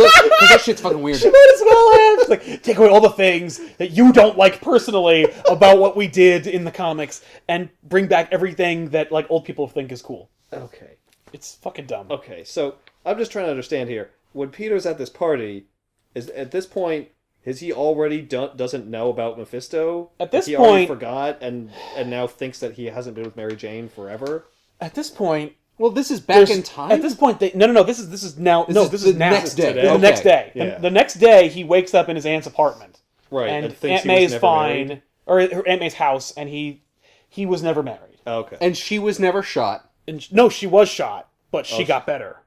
that shit's fucking weird. She might as well have. She's like, take away all the things that you don't like personally about what we did in the comics, and bring back everything that like old people think is cool. Okay. It's fucking dumb. Okay, so I'm just trying to understand here. When Peter's at this party, is at this point, is he already doesn't know about Mephisto? At this he already point- forgot and now thinks that he hasn't been with Mary Jane forever? At this point, Well, this is back in there's- time. At this point, no. This is now. This is the now. next day. This is the Okay. next day. Yeah. The next day, he wakes up in his aunt's apartment, Right, and thinks Aunt he was May's never fine, married? or her Aunt May's house, and he was never married. Okay. And she was never shot. And no, she was shot, but she Oh, got better.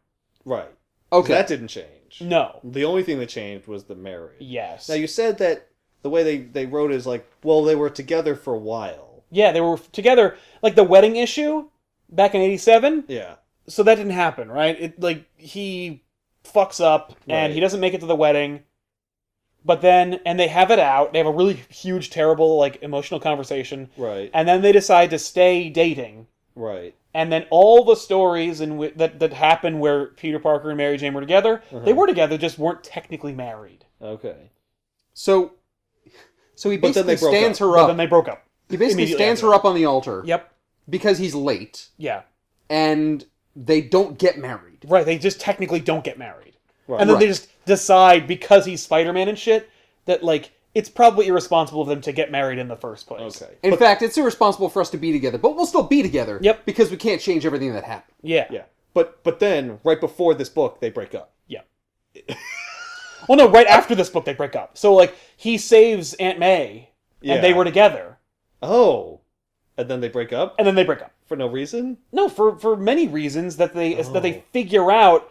Right. Okay. That didn't change. No. The only thing that changed was the marriage. Yes. Now, you said that the way they wrote is like, well, they were together for a while. Yeah, they were together. Like the wedding issue back in '87. Yeah. So that didn't happen, right? It like he fucks up and Right. he doesn't make it to the wedding. But then, and they have it out. They have a really huge, terrible, like emotional conversation. Right. And then they decide to stay dating. Right. And then all the stories that happened where Peter Parker and Mary Jane were together, they were together, just weren't technically married. Okay. So So he But then basically they broke stands up. her But up. then they broke up. He basically immediately stands after her that. up on the altar. Yep. Because he's late, Yeah. and they don't get married. Right. They just technically don't get married. Right. And then they Right. just decide, because he's Spider-Man and shit, that, like, it's probably irresponsible of them to get married in the first place. Okay. In fact, it's irresponsible for us to be together, but we'll still be together. Yep. Because we can't change everything that happened. Yeah. Yeah. But then, right before this book, they break up. Yeah. Well, no, right after this book, they break up. So, like, he saves Aunt May, and they Yeah. were together, Oh. And then they break up? and then they break up. For no reason? No, for many reasons that they figure out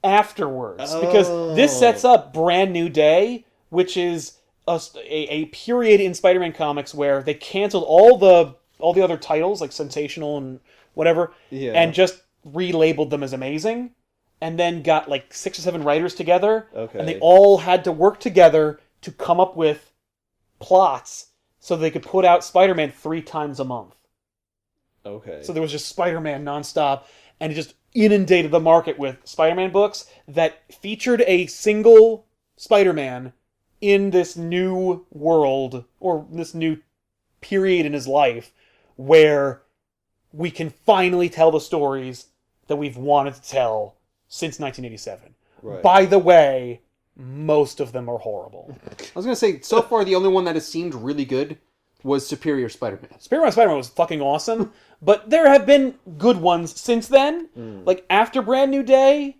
afterwards. Because this sets up Brand New Day, which is a period in Spider-Man comics where they canceled all the other titles, like Sensational and whatever, Yeah. and just relabeled them as Amazing, and then got like 6 or 7 writers together, Okay. and they all had to work together to come up with plots so they could put out Spider-Man 3 times a month. Okay. So there was just Spider-Man nonstop, and it just inundated the market with Spider-Man books that featured a single Spider-Man in this new world, or this new period in his life, where we can finally tell the stories that we've wanted to tell since 1987. Right. By the way, most of them are horrible. I was going to say, so far the only one that has seemed really good was Superior Spider-Man. Spider-Man was fucking awesome, but there have been good ones since then. Like after Brand New Day,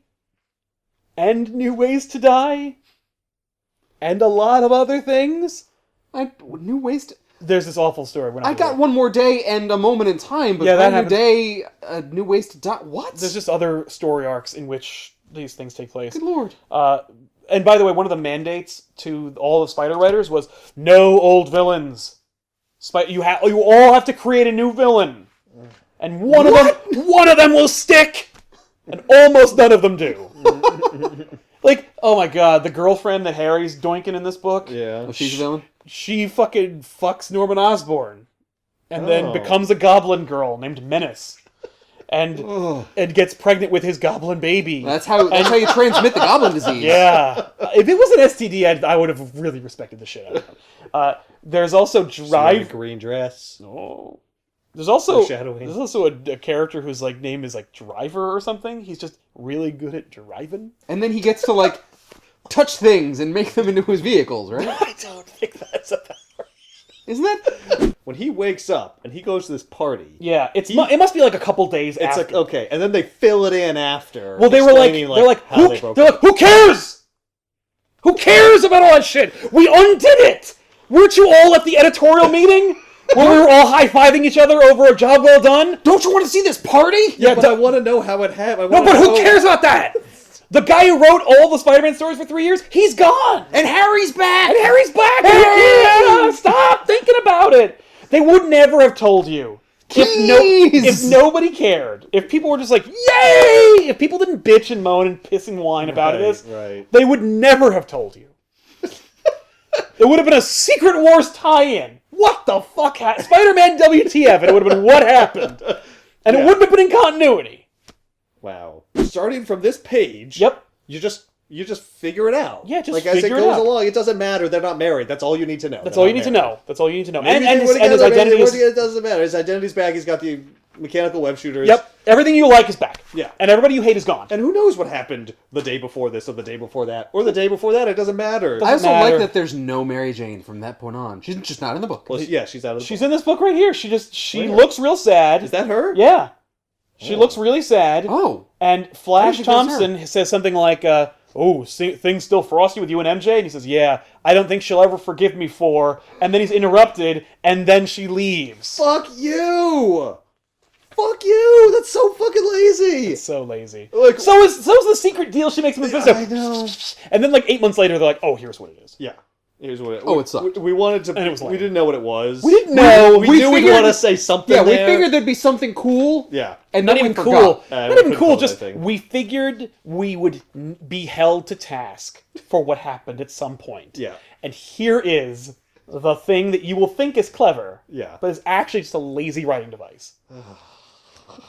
and New Ways to Die, and a lot of other things. New Ways to... There's this awful story. We're not I gonna got do it. One More Day and A Moment in Time, but Yeah, that Brand New happens. Day, New Ways to Die... What? There's just other story arcs in which these things take place. Good lord. And by the way, one of the mandates to all the Spider writers was no old villains. You all have to create a new villain, and one of them will stick, and almost none of them do. Like, oh my god, the girlfriend that Harry's doinking in this book. Yeah. Oh, she's a villain? She fucking fucks Norman Osborn, and then Oh. becomes a goblin girl named Menace, and gets pregnant with his goblin baby. That's how you transmit the goblin disease. Yeah. If it was an STD, I would have really respected the shit out of him. There's also She had a Drive. green dress. Oh. There's also Foreshadowing. a character whose like name is like Driver or something. He's just really good at driving. And then he gets to, like, touch things and make them into his vehicles, right? I don't think that's a power. Isn't that... When he wakes up and he goes to this party, Yeah, it must be like a couple days it's after. like, okay, and then they fill it in after. Well, they were like, explaining, how they broke they're up. like, who cares? Who cares about all that shit? We undid it. Weren't you all at the editorial meeting where we were all high-fiving each other over a job well done? Don't you want to see this party? Yeah, but I want to know how it happened. No, but who cares about that? The guy who wrote all the Spider-Man stories for 3 years, he's gone. And Harry's back! And Harry's back. Hey! Yeah, stop thinking about it. They would never have told you. If nobody cared, if people were just like, yay! If people didn't bitch and moan and piss and whine about this, Right. they would never have told you. It would have been a Secret Wars tie-in. What the fuck happened? Spider-Man WTF, and it would have been what happened. And it wouldn't have been in continuity. Wow. Starting from this page, Yep. you just figure it out. Yeah, just like as it figure it goes out. along, it doesn't matter. They're not married. That's all you need to know. That's all you need to know. That's all you need to know. Maybe And they his were together, maybe identity they is... weren't together, it doesn't matter. His identity's back. He's got the mechanical web shooters. Yep. Everything you like is back. Yeah. And everybody you hate is gone. And who knows what happened the day before this or the day before that or the day before that? It doesn't matter. I also matter. like that there's no Mary Jane from that point on. She's just not in the book. Well, yeah, she's out of the She's in this book right here. She Where? looks real sad. Is that her? Yeah. She looks really sad. Oh. And Flash I didn't think it was Thompson says something like, things still frosty with you and MJ? And he says, yeah, I don't think she'll ever forgive me for... And then he's interrupted, and then she leaves. Fuck you! Fuck you! That's so fucking lazy! It's so lazy. Like- so is the secret deal she makes with Mephisto. I know. And then like 8 months later, they're like, oh, here's what it is. Yeah. Here's what it sucked. We wanted to... And it was lame. we didn't know what it was. We didn't know. We We knew we'd figured- want to say something Yeah, we there. figured there'd be something cool. Yeah. And Not then even we cool. forgot. Not we even couldn't cool. call Just that thing. we figured we would be held to task for what happened at some point. Yeah. And here is the thing that you will think is clever, Yeah. but is actually just a lazy writing device.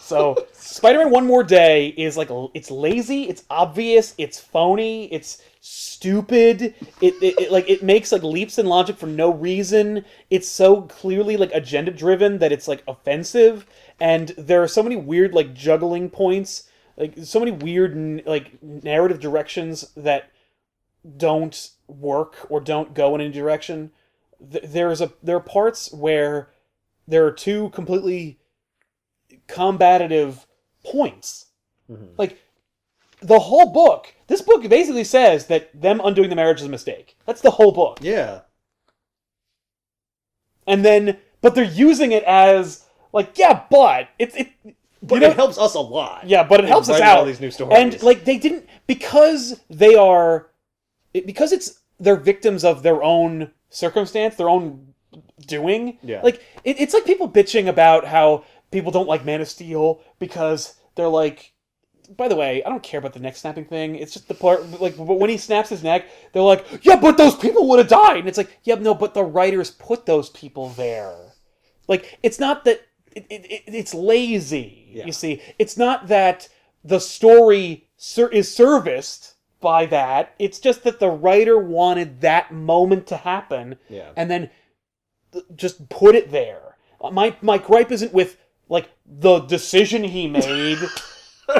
So, Spider-Man One More Day is like, it's lazy, it's obvious, it's phony, it's stupid. It makes like leaps in logic for no reason. It's so clearly like agenda driven that it's like offensive, and there are so many weird like juggling points, like so many weird like narrative directions that don't work or don't go in any direction. There are parts where there are two completely combative points. Like, the whole book, this book basically says that them undoing the marriage is a mistake. That's the whole book. Yeah. And then, but they're using it as, like, yeah, but it helps us a lot. Yeah, but it helps us out. All these new stories. And, like, they didn't, because they're victims of their own circumstance, their own doing. Yeah. Like, it's like people bitching about how people don't like Man of Steel because they're like, by the way, I don't care about the neck snapping thing. It's just the part, like, but when he snaps his neck, they're like, yeah, but those people would have died. And it's like, yeah, no, but the writers put those people there. Like, it's not that, it's lazy, you see. It's not that the story is serviced by that. It's just that the writer wanted that moment to happen. Yeah. And then just put it there. My gripe isn't with, like, the decision he made.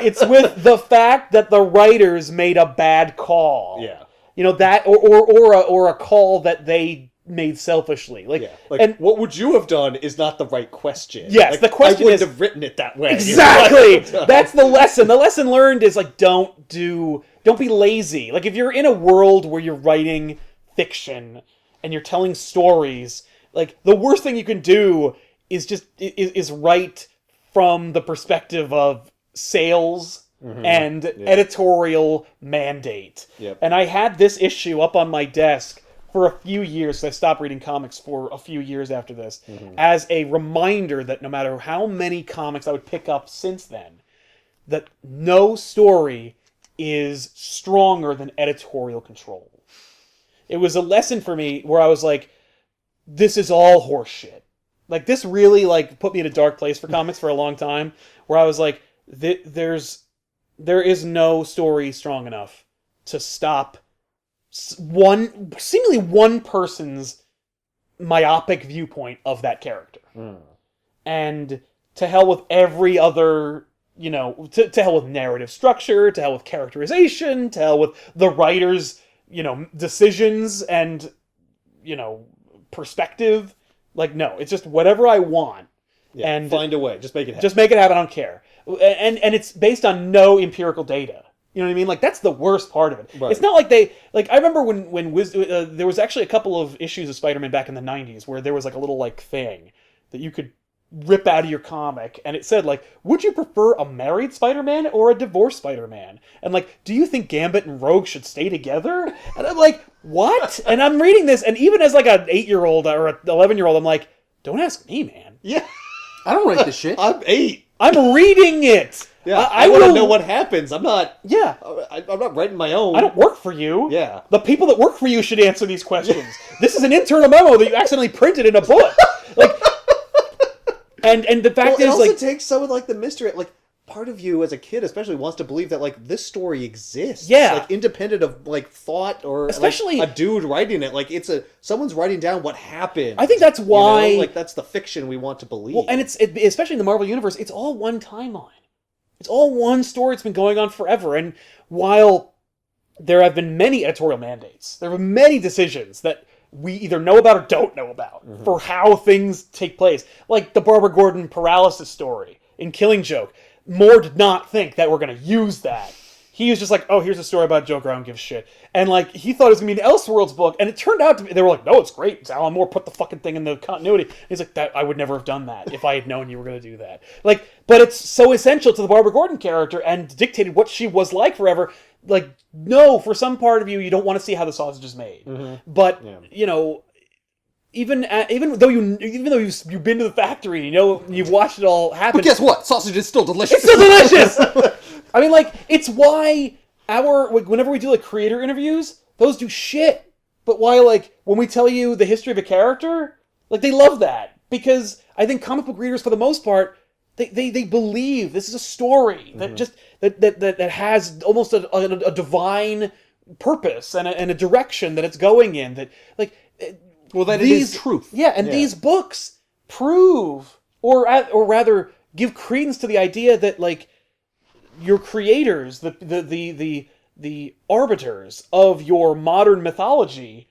It's with the fact that the writers made a bad call. Yeah. You know, that, or a call that they made selfishly. Like, and what would you have done is not the right question. Yes, like, the question I wouldn't is... have written it that way. Exactly! That's the lesson. The lesson learned is, like, don't be lazy. Like, if you're in a world where you're writing fiction and you're telling stories, like, the worst thing you can do is write from the perspective of sales and editorial mandate. Yep. And I had this issue up on my desk for a few years. I stopped reading comics for a few years after this, as a reminder that no matter how many comics I would pick up since then, that no story is stronger than editorial control. It was a lesson for me where I was like, this is all horseshit. Like, this really, like, put me in a dark place for comics for a long time, where I was like, there is no story strong enough to stop seemingly one person's myopic viewpoint of that character. And to hell with every other, you know, to hell with narrative structure, to hell with characterization, to hell with the writer's, you know, decisions and, you know, perspective. Like, no, it's just whatever I want. Yeah, and find a way. Just make it happen. Just make it happen. I don't care. And it's based on no empirical data. You know what I mean? Like, that's the worst part of it. Right. It's not like I remember when there was actually a couple of issues of Spider-Man back in the 90s where there was like a little like thing that you could rip out of your comic, and it said like, would you prefer a married Spider-Man or a divorced Spider-Man? And like, do you think Gambit and Rogue should stay together? And I'm like, what? And I'm reading this, and even as like an 8-year-old or an 11-year-old, I'm like, don't ask me, man. Yeah. I don't write this shit. I'm 8. I'm reading it. Yeah, I want to know what happens. I'm not. Yeah, I'm not writing my own. I don't work for you. Yeah, the people that work for you should answer these questions. This is an internal memo that you accidentally printed in a book. Like, and the fact is, it also like, takes some of like the mystery. Like, part of you as a kid, especially, wants to believe that like this story exists. Yeah, like independent of like thought or especially like, a dude writing it. Like someone's writing down what happened. I think that's why, you know? Like that's the fiction we want to believe. Well, and especially in the Marvel universe, it's all one timeline. It's all one story. It's been going on forever. And while there have been many editorial mandates, there have been many decisions that we either know about or don't know about for how things take place. Like the Barbara Gordon paralysis story in Killing Joke. Moore did not think that we're going to use that. He was just like, oh, here's a story about Joker, I don't give a shit. And like, he thought it was going to be an Elseworlds book, and it turned out to be, they were like, no, it's great. It's Alan Moore put the fucking thing in the continuity. And he's like, I would never have done that if I had known you were going to do that. Like, but it's so essential to the Barbara Gordon character and dictated what she was like forever. Like, no, for some part of you, you don't want to see how the sausage is made. But, you know, even though you've been to the factory, you know, you've watched it all happen. But guess what? Sausage is still delicious. It's still delicious! I mean, like, it's why whenever we do, like, creator interviews, those do shit. But why, like, when we tell you the history of a character, like, they love that. Because I think comic book readers, for the most part, They believe this is a story that has almost a divine purpose and a direction that it's going in. That it is truth. Yeah, and these books prove, or rather, give credence to the idea that your creators, the arbiters of your modern mythology,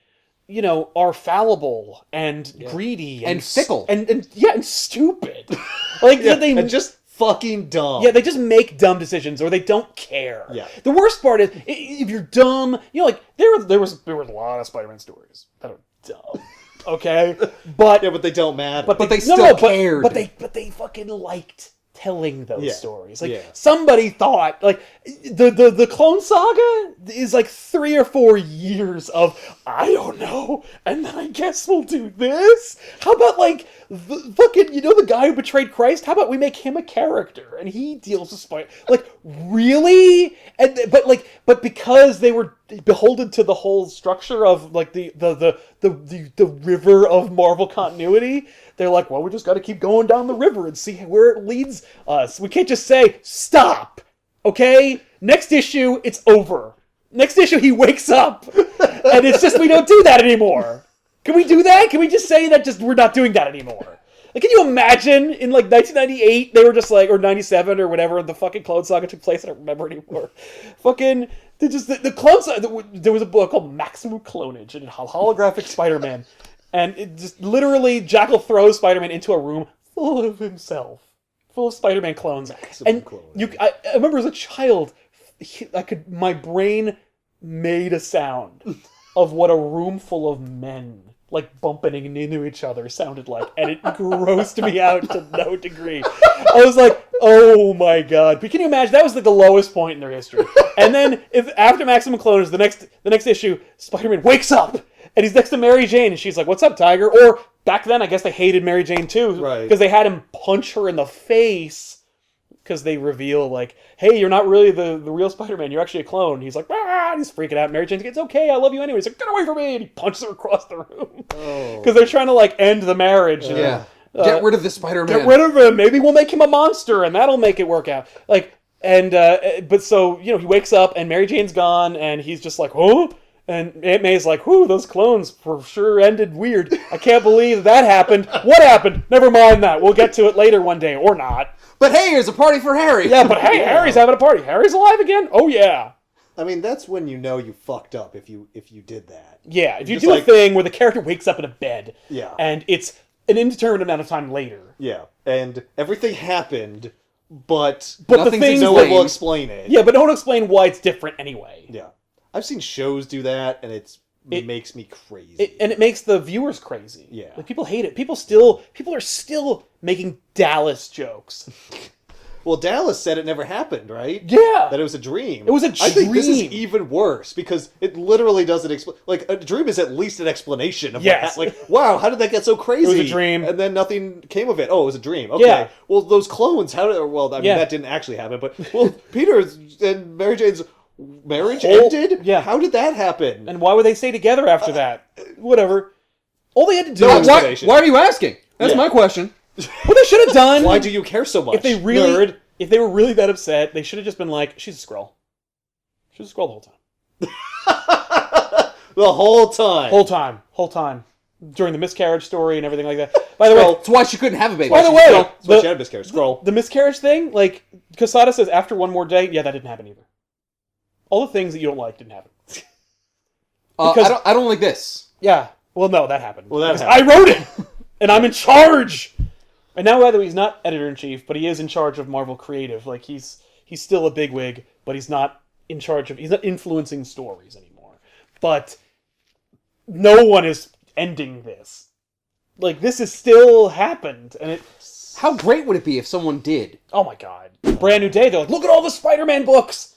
are fallible and greedy and fickle and stupid. And just fucking dumb. Yeah, they just make dumb decisions, or they don't care. Yeah. The worst part is if you're dumb. There was a lot of Spider-Man stories that are dumb. Okay, but they don't matter. But they still cared. But they fucking liked telling those stories. Somebody thought the Clone Saga is 3 or 4 years of I don't know, and then I guess we'll do this. How about the fucking the guy who betrayed Christ? How about we make him a character and he deals with spider? Really? And but because they were beholden to the whole structure of the river of Marvel continuity, they're well, we just got to keep going down the river and see where it leads us. We can't just say stop. Okay, next issue, it's over. Next issue, he wakes up, and it's just we don't do that anymore. Can we do that? Can we just say that we're not doing that anymore? Can you imagine in 1998 they were just or 97 or whatever the fucking Clone Saga took place? I don't remember anymore. Fucking the Clone Saga. There was a book called Maximum Clonage and Holographic Spider-Man, and it just literally Jackal throws Spider-Man into a room full of himself, full of Spider-Man clones. I remember as a child, my brain made a sound of what a room full of men bumping into each other sounded like, and it grossed me out to no degree. I was oh my god. But can you imagine? That was the lowest point in their history. And then after Maximum Clonage, the next issue, Spider-Man wakes up and he's next to Mary Jane, and she's like, "What's up, Tiger?" Or back then, I guess they hated Mary Jane too, right? Because they had him punch her in the face. Because they reveal, hey, you're not really the real Spider-Man. You're actually a clone. He's and he's freaking out. Mary Jane's like, it's okay. I love you anyway. He's like, get away from me. And he punches her across the room. Because they're trying to, end the marriage. Yeah. Get rid of the Spider-Man. Get rid of him. Maybe we'll make him a monster, and that'll make it work out. But so, he wakes up, and Mary Jane's gone, and he's just huh? And Aunt May's whew, those clones for sure ended weird. I can't believe that happened. What happened? Never mind that. We'll get to it later one day, or not. But hey, here's a party for Harry. Yeah, but hey, Harry's having a party. Harry's alive again? Oh, yeah. I mean, that's when you fucked up if you did that. Yeah, if you do a thing where the character wakes up in a bed. Yeah. And it's an indeterminate amount of time later. Yeah, and everything happened, but the thing no one will explain it. Yeah, but no one will explain why it's different anyway. Yeah. I've seen shows do that, and it makes me crazy. It makes the viewers crazy. Yeah. People hate it. People are still making Dallas jokes. Well, Dallas said it never happened, right? Yeah. That it was a dream. It was a dream. I think this is even worse, because it literally doesn't explain... a dream is at least an explanation of wow, how did that get so crazy? It was a dream. And then nothing came of it. Oh, it was a dream. Okay. Yeah. Well, those clones, that didn't actually happen, but... Well, Peter and Mary Jane's marriage ended? Yeah. How did that happen? And why would they stay together after that? Whatever. All they had to do No, was... why are you asking? That's my question. What they should have done... Why do you care so much, if they were really that upset, they should have just been she's a Skrull. She's a Skrull the whole time. Whole time. During the miscarriage story and everything like that. By the way... That's why she couldn't have a baby. By the way... That's why she had a miscarriage. Skrull. The miscarriage thing, Quesada says after one more day, yeah, that didn't happen either. All the things that you don't like didn't happen. I don't like this. Yeah. Well, no, that happened. Well, that happened. I wrote it! And I'm in charge! And now, by the way, he's not editor-in-chief, but he is in charge of Marvel Creative. He's still a bigwig, but he's not in charge of... He's not influencing stories anymore. But no one is ending this. This has still happened, and it... How great would it be if someone did? Oh my god. Brand new day, they're look at all the Spider-Man books!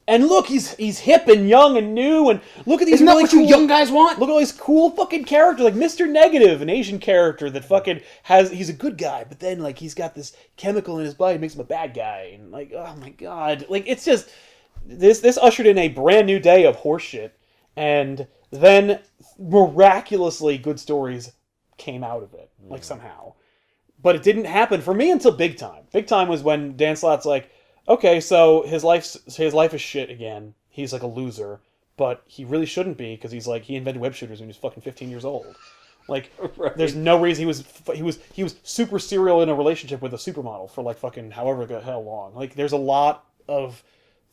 And look, he's hip and young and new, and look at these Isn't really that what you young guys want? Look at all these cool fucking characters, like Mr. Negative, an Asian character that fucking he's a good guy, but then he's got this chemical in his body that makes him a bad guy, and oh my god, it's just this ushered in a brand new day of horseshit, and then miraculously good stories came out of it, somehow. But it didn't happen for me until Big Time. Big Time was when Dan Slott's like, okay, so his life is shit again. He's like a loser, but he really shouldn't be because he's like he invented web shooters when he was fucking 15 years old. Like, right. There's no reason he was super serial in a relationship with a supermodel for like fucking however the hell long. Like, there's a lot of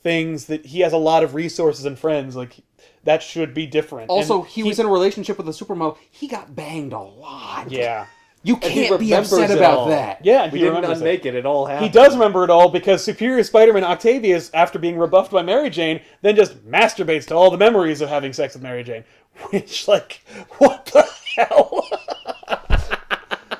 things that he has a lot of resources and friends. Like, that should be different. Also, he was in a relationship with a supermodel. He got banged a lot. Yeah. You can't be upset about that. Yeah, and we didn't unmake it. It all happened. He does remember it all because Superior Spider-Man Octavius, after being rebuffed by Mary Jane, then just masturbates to all the memories of having sex with Mary Jane. Which, like, what the hell?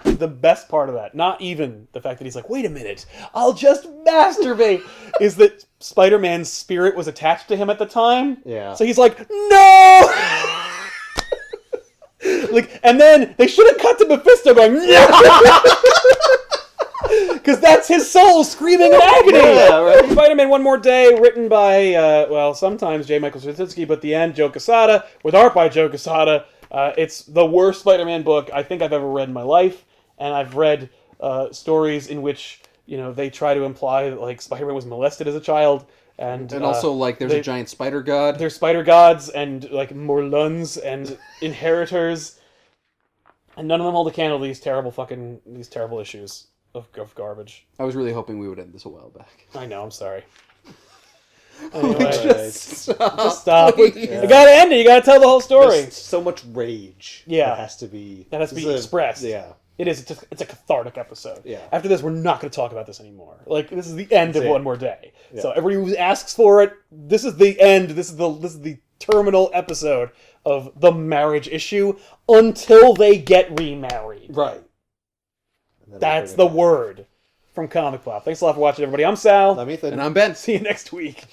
The best part of that, not even the fact that he's like, wait a minute, I'll just masturbate, is that Spider-Man's spirit was attached to him at the time. Yeah. So he's like, no! Like, and then they should have cut to Mephisto going, no! Because that's his soul screaming in agony. Yeah, right. Spider-Man One More Day, written by, sometimes J. Michael Straczynski, but the end, Joe Quesada, with art by Joe Quesada. It's the worst Spider-Man book I think I've ever read in my life, and I've read stories in which, they try to imply that, like, Spider-Man was molested as a child. And also, like, there's a giant spider god. There's spider gods and, like, Morluns and inheritors. And none of them hold a candle to these terrible issues of garbage. I was really hoping we would end this a while back. I know, I'm sorry. Anyway, just stop. Please. You gotta end it. You gotta tell the whole story. There's so much rage. Yeah. That has to be expressed. Yeah. It is. It's a cathartic episode. Yeah. After this, we're not going to talk about this anymore. Like, this is the end of One More Day. Yeah. So everybody who asks for it, this is the end. This is the terminal episode of the marriage issue until they get remarried. Right. That's the word from ComicPop. Thanks a lot for watching, everybody. I'm Sal. I'm Ethan. And I'm Ben. See you next week.